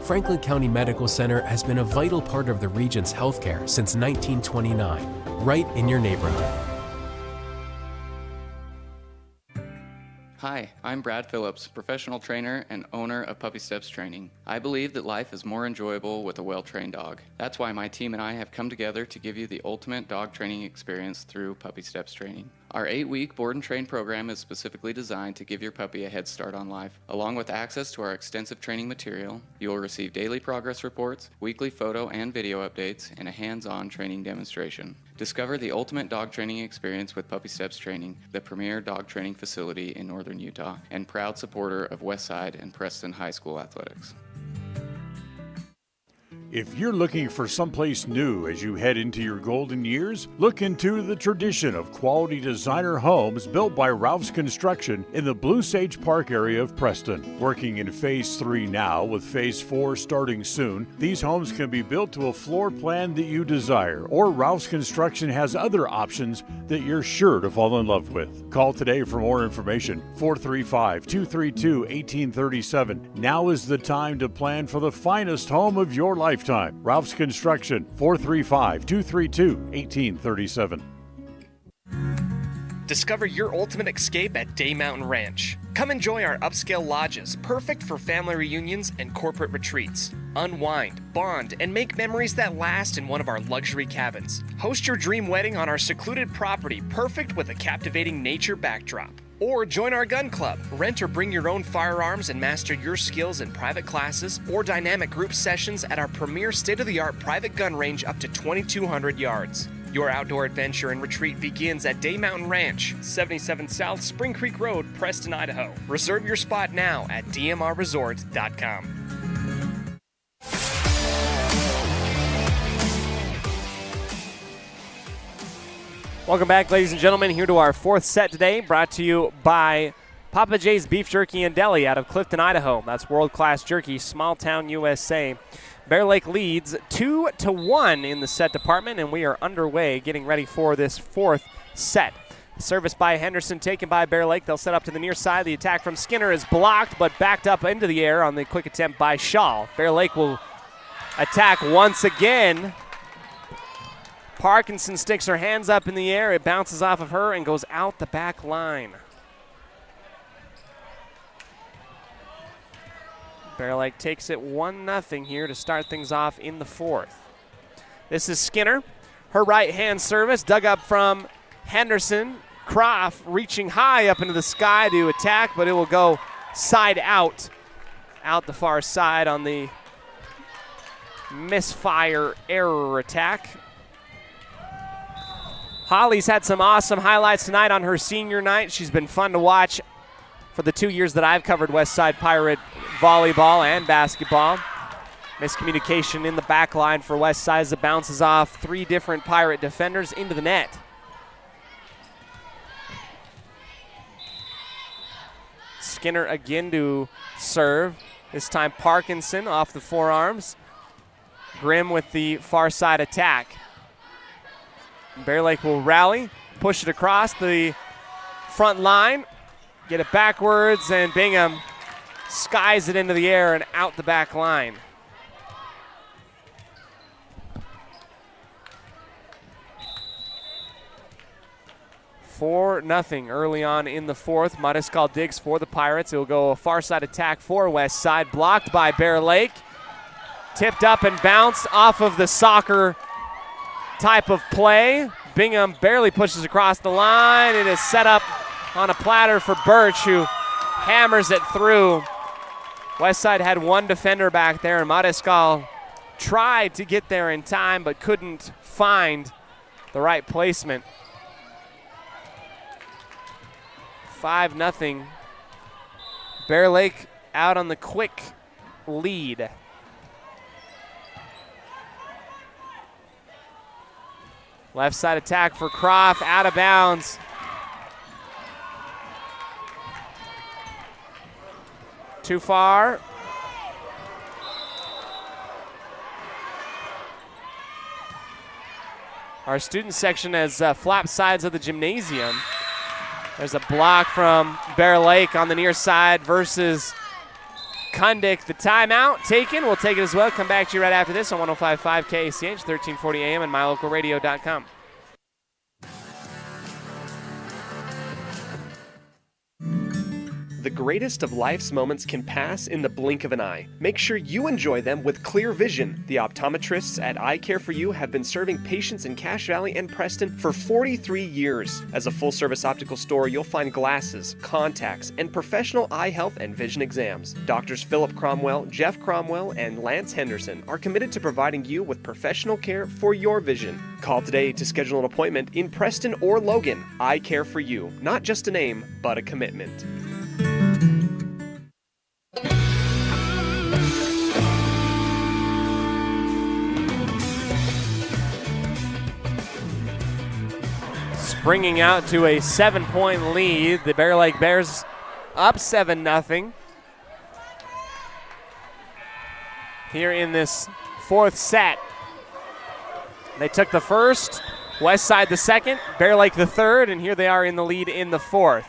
Franklin County Medical Center has been a vital part of the region's healthcare since 1929, right in your neighborhood. Hi, I'm Brad Phillips, professional trainer and owner of Puppy Steps Training. I believe that life is more enjoyable with a well-trained dog. That's why my team and I have come together to give you the ultimate dog training experience through Puppy Steps Training. Our 8-week board and train program is specifically designed to give your puppy a head start on life. Along with access to our extensive training material, you will receive daily progress reports, weekly photo and video updates, and a hands-on training demonstration. Discover the ultimate dog training experience with Puppy Steps Training, the premier dog training facility in northern Utah, and proud supporter of Westside and Preston High School athletics. If you're looking for someplace new as you head into your golden years, look into the tradition of quality designer homes built by Ralph's Construction in the Blue Sage Park area of Preston. Working in Phase 3 now, with Phase 4 starting soon, these homes can be built to a floor plan that you desire, or Ralph's Construction has other options that you're sure to fall in love with. Call today for more information, 435-232-1837. Now is the time to plan for the finest home of your lifetime. Ralph's Construction, 435-232-1837. Discover your ultimate escape at Day Mountain Ranch. Come enjoy our upscale lodges, perfect for family reunions and corporate retreats. Unwind, bond, and make memories that last in one of our luxury cabins. Host your dream wedding on our secluded property, perfect with a captivating nature backdrop. Or join our gun club. Rent or bring your own firearms and master your skills in private classes or dynamic group sessions at our premier state-of-the-art private gun range up to 2,200 yards. Your outdoor adventure and retreat begins at Day Mountain Ranch, 77 South Spring Creek Road, Preston, Idaho. Reserve your spot now at dmrresort.com. Welcome back, ladies and gentlemen, here to our fourth set today, brought to you by Papa Jay's Beef Jerky and Deli out of Clifton, Idaho. That's world-class jerky, small town USA. Bear Lake leads 2-1 in the set department, and we are underway getting ready for this fourth set. Service by Henderson, taken by Bear Lake. They'll set up to the near side. The attack from Skinner is blocked, but backed up into the air on the quick attempt by Shaw. Bear Lake will attack once again. Parkinson sticks her hands up in the air. It bounces off of her and goes out the back line. Bear Lake takes it 1-0 here to start things off in the fourth. This is Skinner. Her right-hand service dug up from Henderson. Croft reaching high up into the sky to attack, but it will go side out the far side on the misfire error attack. Holly's had some awesome highlights tonight on her senior night. She's been fun to watch for the 2 years that I've covered Westside Pirate volleyball and basketball. Miscommunication in the back line for Westside as it bounces off 3 different Pirate defenders into the net. Skinner again to serve. This time Parkinson off the forearms. Grimm with the far side attack. Bear Lake will rally, push it across the front line, get it backwards, and Bingham skies it into the air and out the back line. Nothing early on in the fourth. Mariscal digs for the Pirates. It will go a far side attack for Westside, blocked by Bear Lake. Tipped up and bounced off of the soccer type of play. Bingham barely pushes across the line. It is set up on a platter for Birch, who hammers it through. Westside had 1 defender back there, and Mariscal tried to get there in time but couldn't find the right placement. 5-0. Bear Lake out on the quick lead. Left side attack for Croft, out of bounds. Too far. Our student section has flapped sides of the gymnasium. There's a block from Bear Lake on the near side versus Kundick. The timeout taken. We'll take it as well. Come back to you right after this on 105.5 KACH, 1340 AM, and mylocalradio.com. The greatest of life's moments can pass in the blink of an eye. Make sure you enjoy them with clear vision. The optometrists at Eye Care For You have been serving patients in Cache Valley and Preston for 43 years. As a full-service optical store, you'll find glasses, contacts, and professional eye health and vision exams. Doctors Philip Cromwell, Jeff Cromwell, and Lance Henderson are committed to providing you with professional care for your vision. Call today to schedule an appointment in Preston or Logan. Eye Care For You. Not just a name, but a commitment. Bringing out to a 7-point lead. The Bear Lake Bears up 7-0. Here in this fourth set. They took the first, Westside the second, Bear Lake the third, and here they are in the lead in the fourth.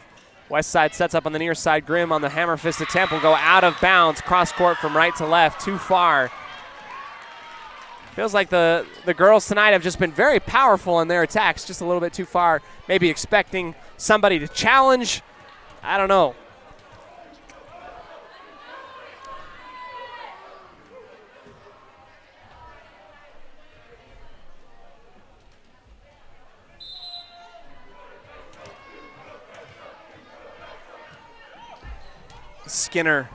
Westside sets up on the near side. Grimm on the hammer fist attempt will go out of bounds. Cross court from right to left, too far. Feels like the girls tonight have just been very powerful in their attacks, just a little bit too far. Maybe expecting somebody to challenge. I don't know. Skinner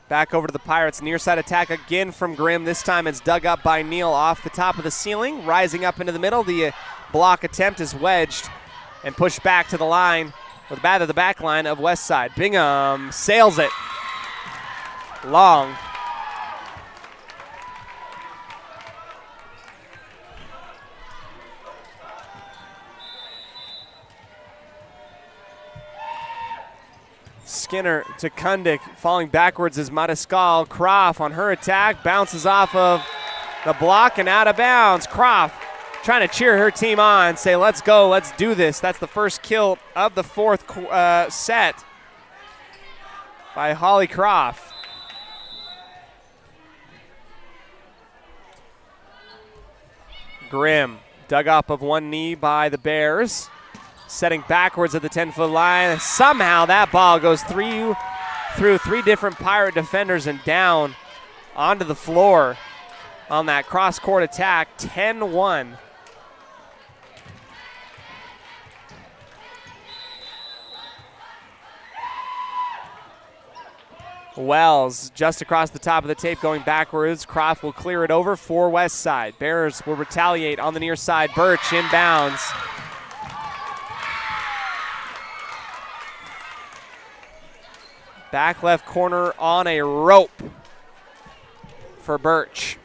back over to the Pirates. Near side attack again from Grimm. This time it's dug up by Neal off the top of the ceiling. Rising up into the middle. The block attempt is wedged and pushed back to the line with the back line of Westside. Bingham sails it. Long. Skinner to Kundick, falling backwards is Mariscal. Croft on her attack, bounces off of the block and out of bounds. Croft trying to cheer her team on, say, let's go, let's do this. That's the first kill of the fourth set by Holly Croft. Grimm dug up of one knee by the Bears. Setting backwards at the 10-foot line. Somehow that ball goes through 3 different Pirate defenders and down onto the floor on that cross-court attack. 10-1. Wells just across the top of the tape going backwards. Croft will clear it over for Westside. Bears will retaliate on the near side. Birch inbounds. Back left corner on a rope for Birch.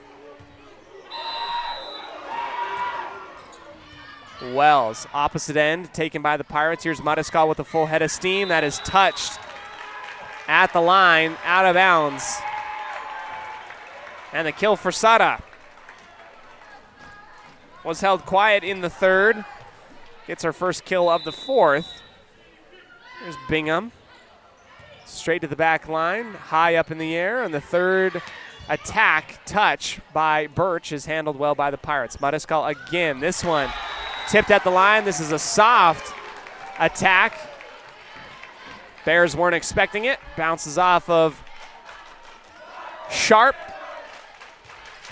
Wells, opposite end, taken by the Pirates. Here's Mariscal with a full head of steam. That is touched at the line, out of bounds. And the kill for Sada. Was held quiet in the third. Gets her first kill of the fourth. There's Bingham. Straight to the back line, high up in the air, and the third attack touch by Birch is handled well by the Pirates. Mariscal again, this one tipped at the line. This is a soft attack. Bears weren't expecting it. Bounces off of Sharp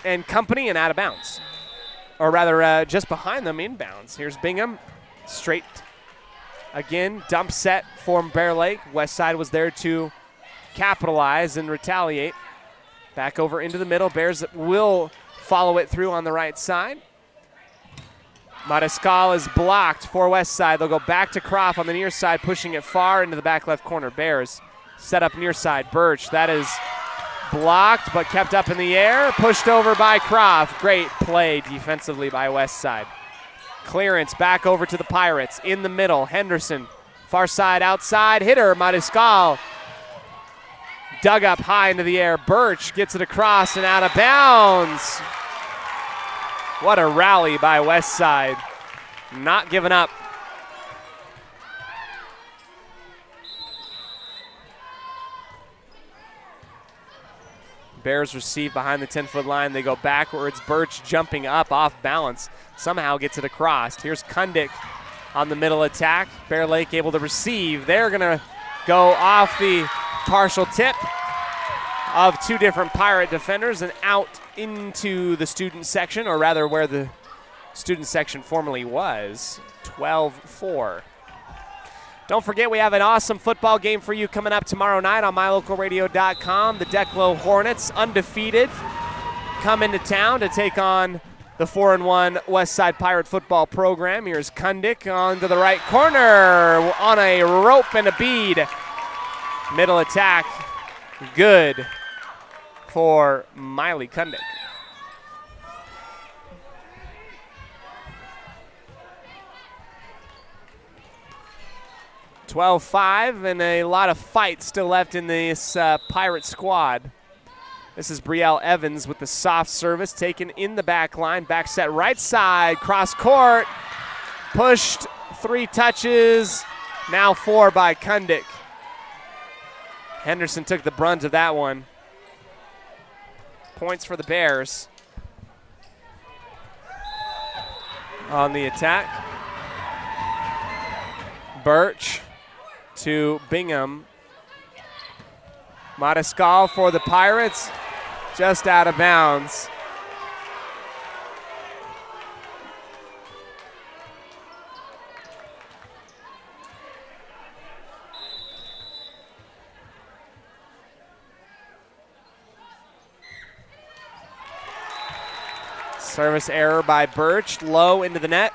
and company and out of bounds. Or rather, just behind them, inbounds. Here's Bingham, straight again, dump set for Bear Lake. West Side was there to capitalize and retaliate. Back over into the middle. Bears will follow it through on the right side. Mariscal is blocked for West Side. They'll go back to Croft on the near side, pushing it far into the back left corner. Bears set up near side. Birch, that is blocked but kept up in the air. Pushed over by Croft. Great play defensively by West Side. Clearance back over to the Pirates. In the middle, Henderson. Far side outside. Hitter, Mariscal. Dug up high into the air. Birch gets it across and out of bounds. What a rally by West Side. Not giving up. Bears receive behind the 10-foot line. They go backwards. Birch jumping up off balance. Somehow gets it across. Here's Kundick on the middle attack. Bear Lake able to receive. They're going to go off the partial tip of two different Pirate defenders and out into the student section, or rather where the student section formerly was. 12-4. Don't forget, we have an awesome football game for you coming up tomorrow night on mylocalradio.com. The Declo Hornets, undefeated, come into town to take on the 4-1 West Side Pirate football program. Here's Kundick onto the right corner on a rope and a bead. Middle attack, good for Miley Kundick. (12-5) and a lot of fight still left in this Pirate squad. This is Brielle Evans with the soft service taken in the back line. Back set right side, cross court, pushed 3 touches, now 4 by Kundick. Henderson took the brunt of that one. Points for the Bears. On the attack, Birch to Bingham. Mariscal for the Pirates, just out of bounds. Service error by Birch, low into the net.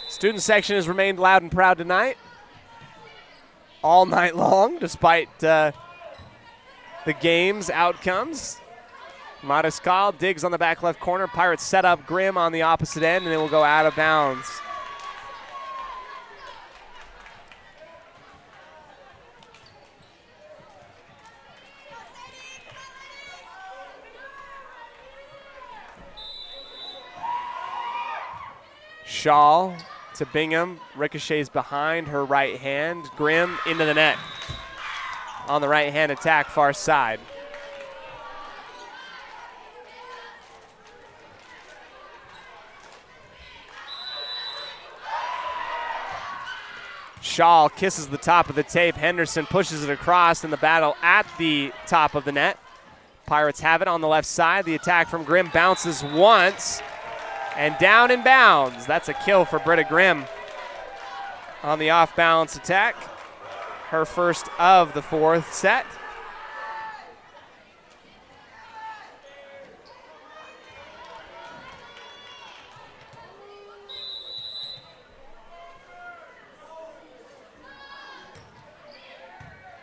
Student section has remained loud and proud tonight, all night long, despite the game's outcomes. Mariscal digs on the back left corner. Pirates set up Grimm on the opposite end, and it will go out of bounds. Shaw to Bingham, ricochets behind her right hand. Grimm into the net on the right hand attack, far side. Shaw kisses the top of the tape. Henderson pushes it across in the battle at the top of the net. Pirates have it on the left side. The attack from Grimm bounces once and down in bounds. That's a kill for Britta Grimm on the off-balance attack. Her first of the fourth set.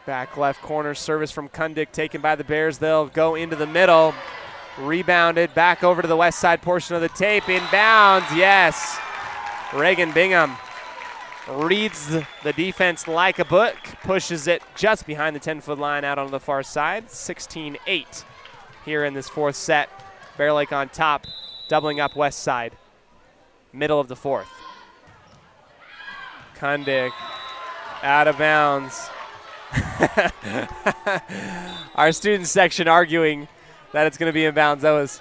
Back left corner service from Kundick taken by the Bears. They'll go into the middle. Rebounded back over to the west side portion of the tape. Inbounds, yes. Reagan Bingham reads the defense like a book, pushes it just behind the 10-foot line out on the far side. 16-8 here in this fourth set. Bear Lake on top, doubling up west side. Middle of the fourth. Kundick out of bounds. Our student section arguing that it's going to be inbounds. That was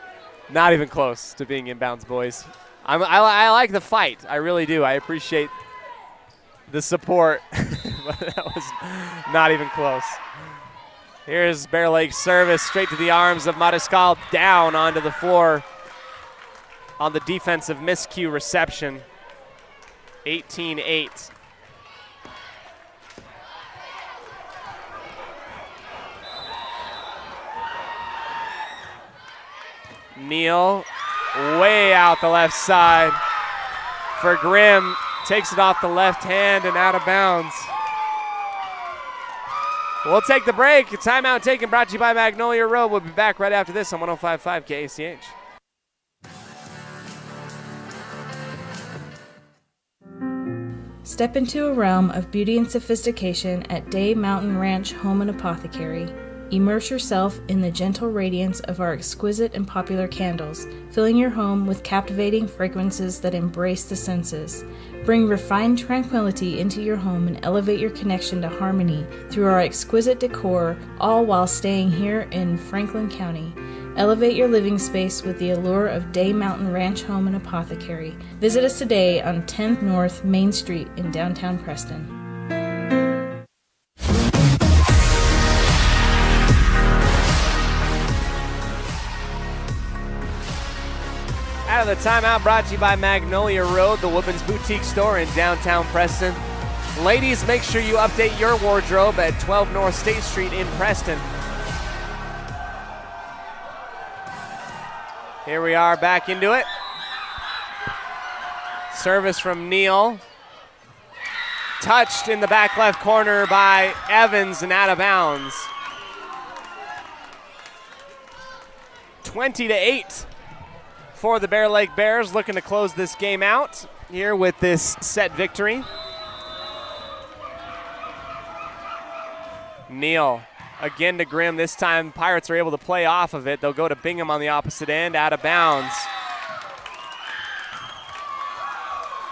not even close to being inbounds, boys. I like the fight. I really do. I appreciate the support, but that was not even close. Here's Bear Lake's service straight to the arms of Mariscal, down onto the floor on the defensive miscue reception. 18-8. Neal way out the left side for Grimm. Takes it off the left hand and out of bounds. We'll take the break. A timeout taken, brought to you by Magnolia Road. We'll be back right after this on 105.5 KACH. Step into a realm of beauty and sophistication at Day Mountain Ranch Home and Apothecary. Immerse yourself in the gentle radiance of our exquisite and popular candles, filling your home with captivating fragrances that embrace the senses. Bring refined tranquility into your home and elevate your connection to harmony through our exquisite decor, all while staying here in Franklin County. Elevate your living space with the allure of Day Mountain Ranch Home and Apothecary. Visit us today on 10th North Main Street in downtown Preston. Out of the timeout, brought to you by Magnolia Road, the women's boutique store in downtown Preston. Ladies, make sure you update your wardrobe at 12 North State Street in Preston. Here we are back into it. Service from Neal. Touched in the back left corner by Evans and out of bounds. 20-8 for the Bear Lake Bears, looking to close this game out here with this set victory. Neal again to Grimm. This time Pirates are able to play off of it. They'll go to Bingham on the opposite end, out of bounds.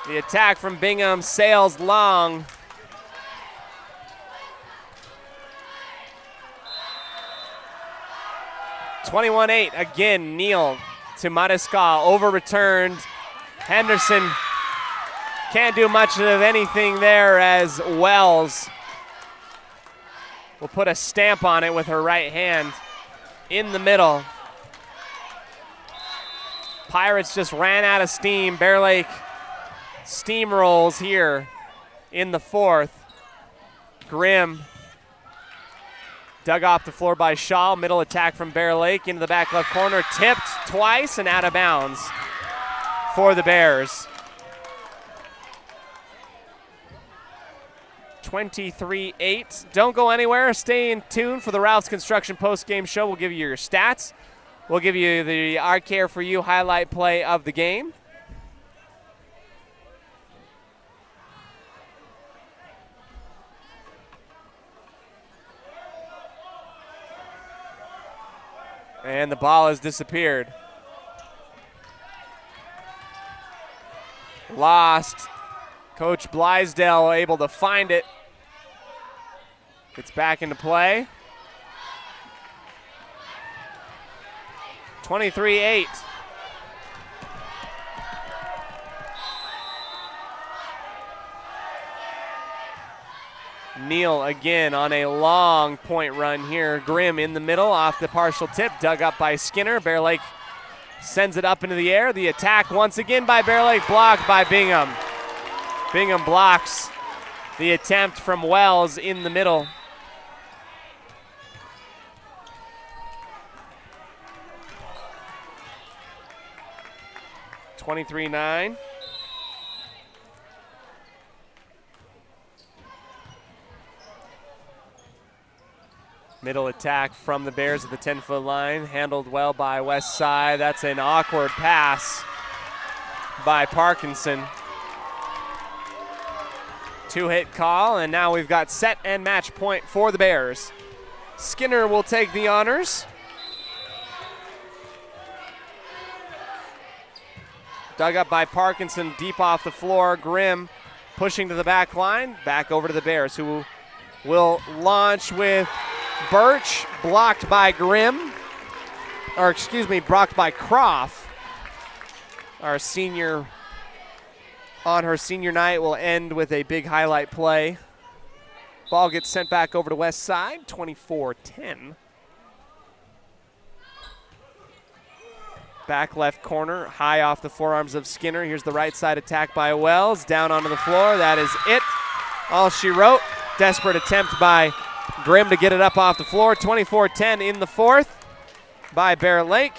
The attack from Bingham sails long. (21-8) again, Neal to Mariscal, over-returned. Henderson can't do much of anything there as Wells will put a stamp on it with her right hand in the middle. Pirates just ran out of steam. Bear Lake steamrolls here in the fourth. Grimm dug off the floor by Shaw. Middle attack from Bear Lake into the back left corner. Tipped twice and out of bounds for the Bears. 23-8. Don't go anywhere. Stay in tune for the Ralph's Construction post-game show. We'll give you your stats. We'll give you the Our Care For You highlight play of the game. And the ball has disappeared. Lost. Coach Blaisdell able to find it. Gets back into play. 23-8. Neal again on a long point run here. Grimm in the middle off the partial tip, dug up by Skinner. Bear Lake sends it up into the air. The attack once again by Bear Lake, blocked by Bingham. Bingham blocks the attempt from Wells in the middle. (23-9). Middle attack from the Bears at the 10-foot line, handled well by West Side. That's an awkward pass by Parkinson. Two-hit call, and now we've got set and match point for the Bears. Skinner will take the honors. Dug up by Parkinson, deep off the floor. Grimm pushing to the back line. Back over to the Bears, who will launch with Birch, blocked by Grimm. Blocked by Croft. Our senior on her senior night will end with a big highlight play. Ball gets sent back over to West Side, 24-10. Back left corner, high off the forearms of Skinner. Here's the right side attack by Wells. Down onto the floor. That is it. All she wrote. Desperate attempt by Grimm to get it up off the floor. 24-10 in the fourth by Bear Lake.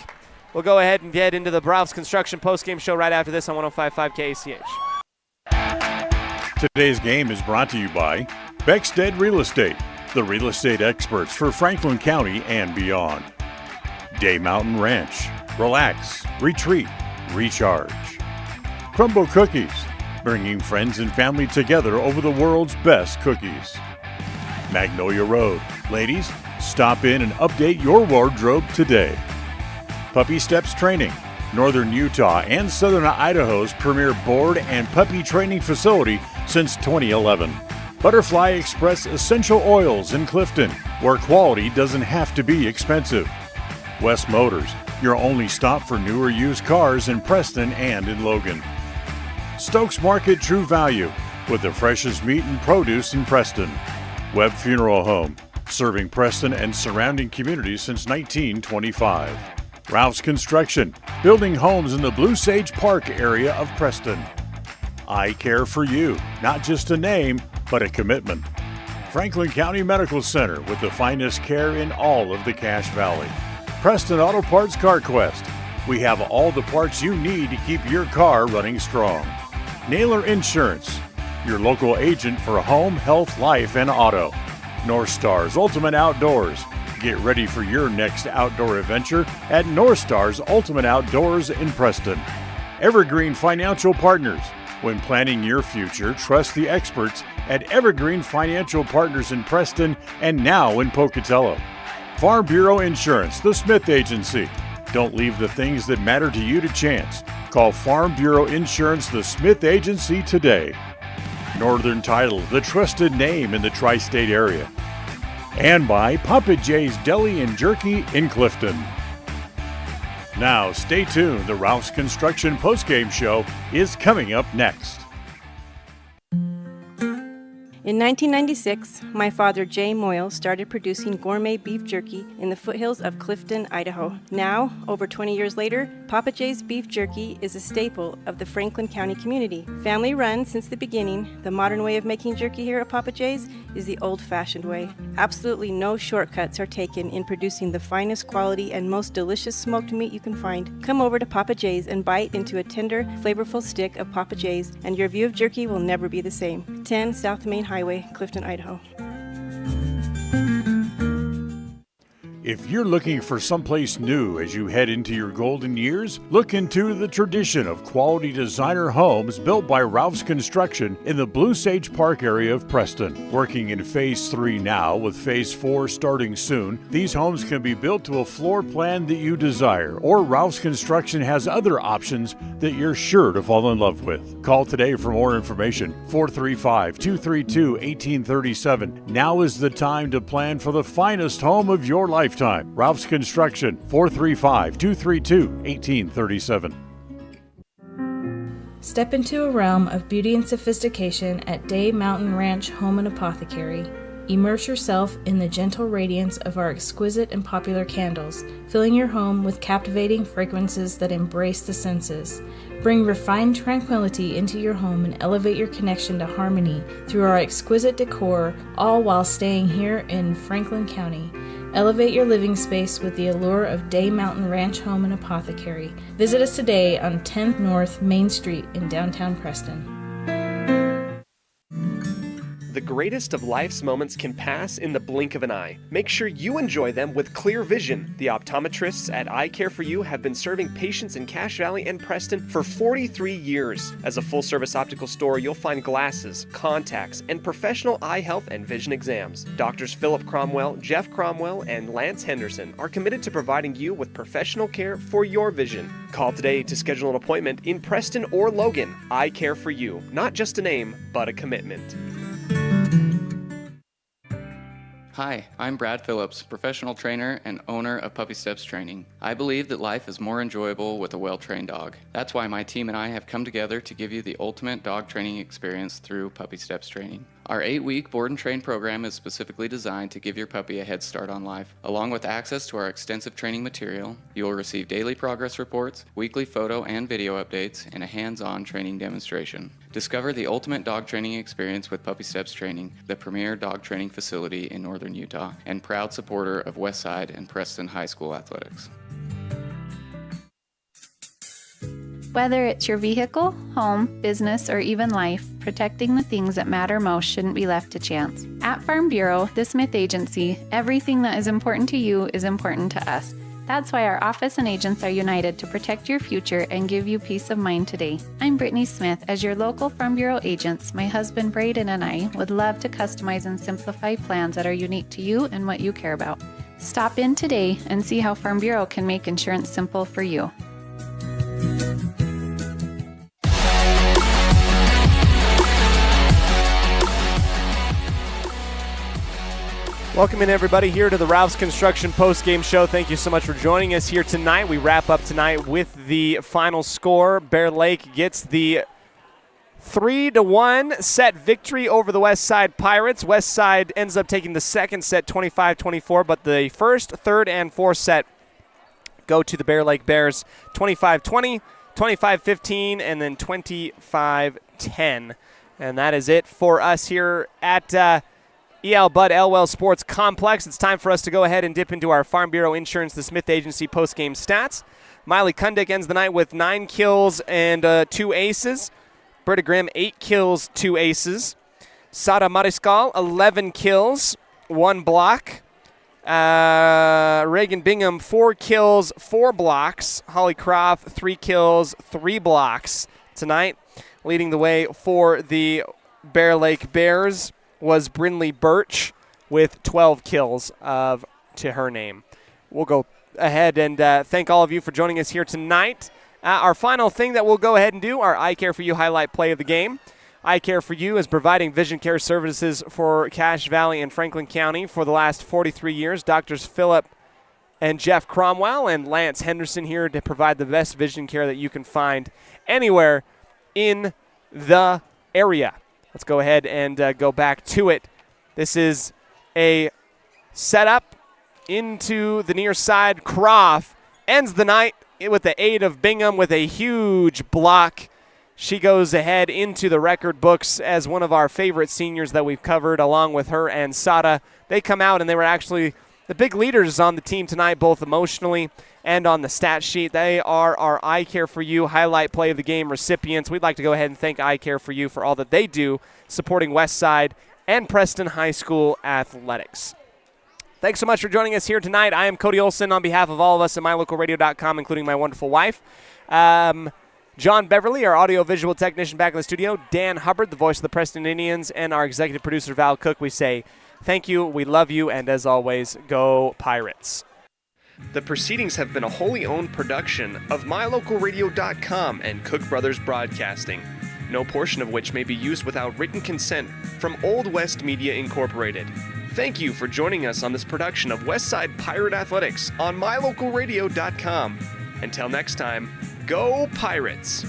We'll go ahead and get into the Ralph's Construction postgame show right after this on 105.5 KACH. Today's game is brought to you by Beckstead Real Estate, the real estate experts for Franklin County and beyond. Day Mountain Ranch. Relax, retreat, recharge. Crumble Cookies, bringing friends and family together over the world's best cookies. Magnolia Road. Ladies, stop in and update your wardrobe today. Puppy Steps Training, Northern Utah and Southern Idaho's premier board and puppy training facility since 2011. Butterfly Express Essential Oils in Clifton, where quality doesn't have to be expensive. West Motors, your only stop for newer used cars in Preston and in Logan. Stokes Market True Value, with the freshest meat and produce in Preston. Webb Funeral Home, serving Preston and surrounding communities since 1925. Ralph's Construction, building homes in the Blue Sage Park area of Preston. I Care for You, not just a name, but a commitment. Franklin County Medical Center, with the finest care in all of the Cache Valley. Preston Auto Parts Car Quest. We have all the parts you need to keep your car running strong. Naylor Insurance, your local agent for home, health, life, and auto. North Stars Ultimate Outdoors. Get ready for your next outdoor adventure at North Stars Ultimate Outdoors in Preston. Evergreen Financial Partners. When planning your future, trust the experts at Evergreen Financial Partners in Preston and now in Pocatello. Farm Bureau Insurance, the Smith Agency. Don't leave the things that matter to you to chance. Call Farm Bureau Insurance, the Smith Agency today. Northern Title, the trusted name in the tri-state area. And by Papa J's Deli and Jerky in Clifton. Now, stay tuned. The Ralph's Construction postgame show is coming up next. In 1996, my father, Jay Moyle, started producing gourmet beef jerky in the foothills of Clifton, Idaho. Now, over 20 years later, Papa J's beef jerky is a staple of the Franklin County community. Family run since the beginning, the modern way of making jerky here at Papa J's is the old-fashioned way. Absolutely no shortcuts are taken in producing the finest quality and most delicious smoked meat you can find. Come over to Papa J's and bite into a tender, flavorful stick of Papa J's, and your view of jerky will never be the same. 10 South Main Highway, Clifton, Idaho. If you're looking for someplace new as you head into your golden years, look into the tradition of quality designer homes built by Ralph's Construction in the Blue Sage Park area of Preston. Working in Phase 3 now, with Phase 4 starting soon, these homes can be built to a floor plan that you desire, or Ralph's Construction has other options that you're sure to fall in love with. Call today for more information, 435-232-1837. Now is the time to plan for the finest home of your lifetime. Ralph's Construction, 435-232-1837. Step into a realm of beauty and sophistication at Day Mountain Ranch Home and Apothecary. Immerse yourself in the gentle radiance of our exquisite and popular candles, filling your home with captivating fragrances that embrace the senses. Bring refined tranquility into your home and elevate your connection to harmony through our exquisite decor, all while staying here in Franklin County. Elevate your living space with the allure of Day Mountain Ranch Home and Apothecary. Visit us today on 10th North Main Street in downtown Preston. The greatest of life's moments can pass in the blink of an eye. Make sure you enjoy them with clear vision. The optometrists at Eye Care for You have been serving patients in Cache Valley and Preston for 43 years. As a full-service optical store, you'll find glasses, contacts, and professional eye health and vision exams. Doctors Philip Cromwell, Jeff Cromwell, and Lance Henderson are committed to providing you with professional care for your vision. Call today to schedule an appointment in Preston or Logan. Eye Care for You, not just a name, but a commitment. Hi, I'm Brad Phillips, professional trainer and owner of Puppy Steps Training. I believe that life is more enjoyable with a well-trained dog. That's why my team and I have come together to give you the ultimate dog training experience through Puppy Steps Training. Our 8-week board and train program is specifically designed to give your puppy a head start on life. Along with access to our extensive training material, you will receive daily progress reports, weekly photo and video updates, and a hands-on training demonstration. Discover the ultimate dog training experience with Puppy Steps Training, the premier dog training facility in northern Utah, and proud supporter of Westside and Preston High School athletics. Whether it's your vehicle, home, business, or even life, protecting the things that matter most shouldn't be left to chance. At Farm Bureau, the Smith Agency, everything that is important to you is important to us. That's why our office and agents are united to protect your future and give you peace of mind today. I'm Brittany Smith. As your local Farm Bureau agents, my husband Braden and I would love to customize and simplify plans that are unique to you and what you care about. Stop in today and see how Farm Bureau can make insurance simple for you. Welcome in, everybody, here to the Ralph's Construction post-game show. Thank you so much for joining us here tonight. We wrap up tonight with the final score. Bear Lake gets the 3-1 set victory over the Westside Pirates. Westside ends up taking the second set 25-24, but the first, third, and fourth set go to the Bear Lake Bears 25-20, 25-15, and then 25-10. And that is it for us here at E.L. Bud Elwell Sports Complex. It's time for us to go ahead and dip into our Farm Bureau Insurance, the Smith Agency post-game stats. Miley Kundick ends the night with 9 kills and 2 aces. Britta Grimm, 8 kills, 2 aces. Sara Mariscal, 11 kills, 1 block. Reagan Bingham, 4 kills, 4 blocks. Holly Croft, 3 kills, 3 blocks tonight. Leading the way for the Bear Lake Bears was Brinley Birch with 12 kills to her name. We'll go ahead and thank all of you for joining us here tonight. Our final thing that we'll go ahead and do, our Eye Care for You highlight play of the game. Eye Care for You is providing vision care services for Cache Valley and Franklin County for the last 43 years. Doctors Philip and Jeff Cromwell and Lance Henderson here to provide the best vision care that you can find anywhere in the area. Let's go ahead and go back to it. This is a setup into the near side. Croft ends the night with the aid of Bingham with a huge block. She goes ahead into the record books as one of our favorite seniors that we've covered, along with her and Sada. They come out and they were actually the big leaders on the team tonight, both emotionally and on the stat sheet. They are our Eye Care for You highlight play of the game recipients. We'd like to go ahead and thank Eye Care for You for all that they do supporting Westside and Preston High School athletics. Thanks so much for joining us here tonight. I am Cody Olsen on behalf of all of us at mylocalradio.com, including my wonderful wife. John Beverly, our audio-visual technician back in the studio. Dan Hubbard, the voice of the Preston Indians, and our executive producer, Val Cook. We say thank you, we love you, and as always, go Pirates. The proceedings have been a wholly owned production of mylocalradio.com and Cook Brothers Broadcasting, no portion of which may be used without written consent from Old West Media Incorporated. Thank you for joining us on this production of Westside Pirate Athletics on mylocalradio.com. Until next time, go Pirates!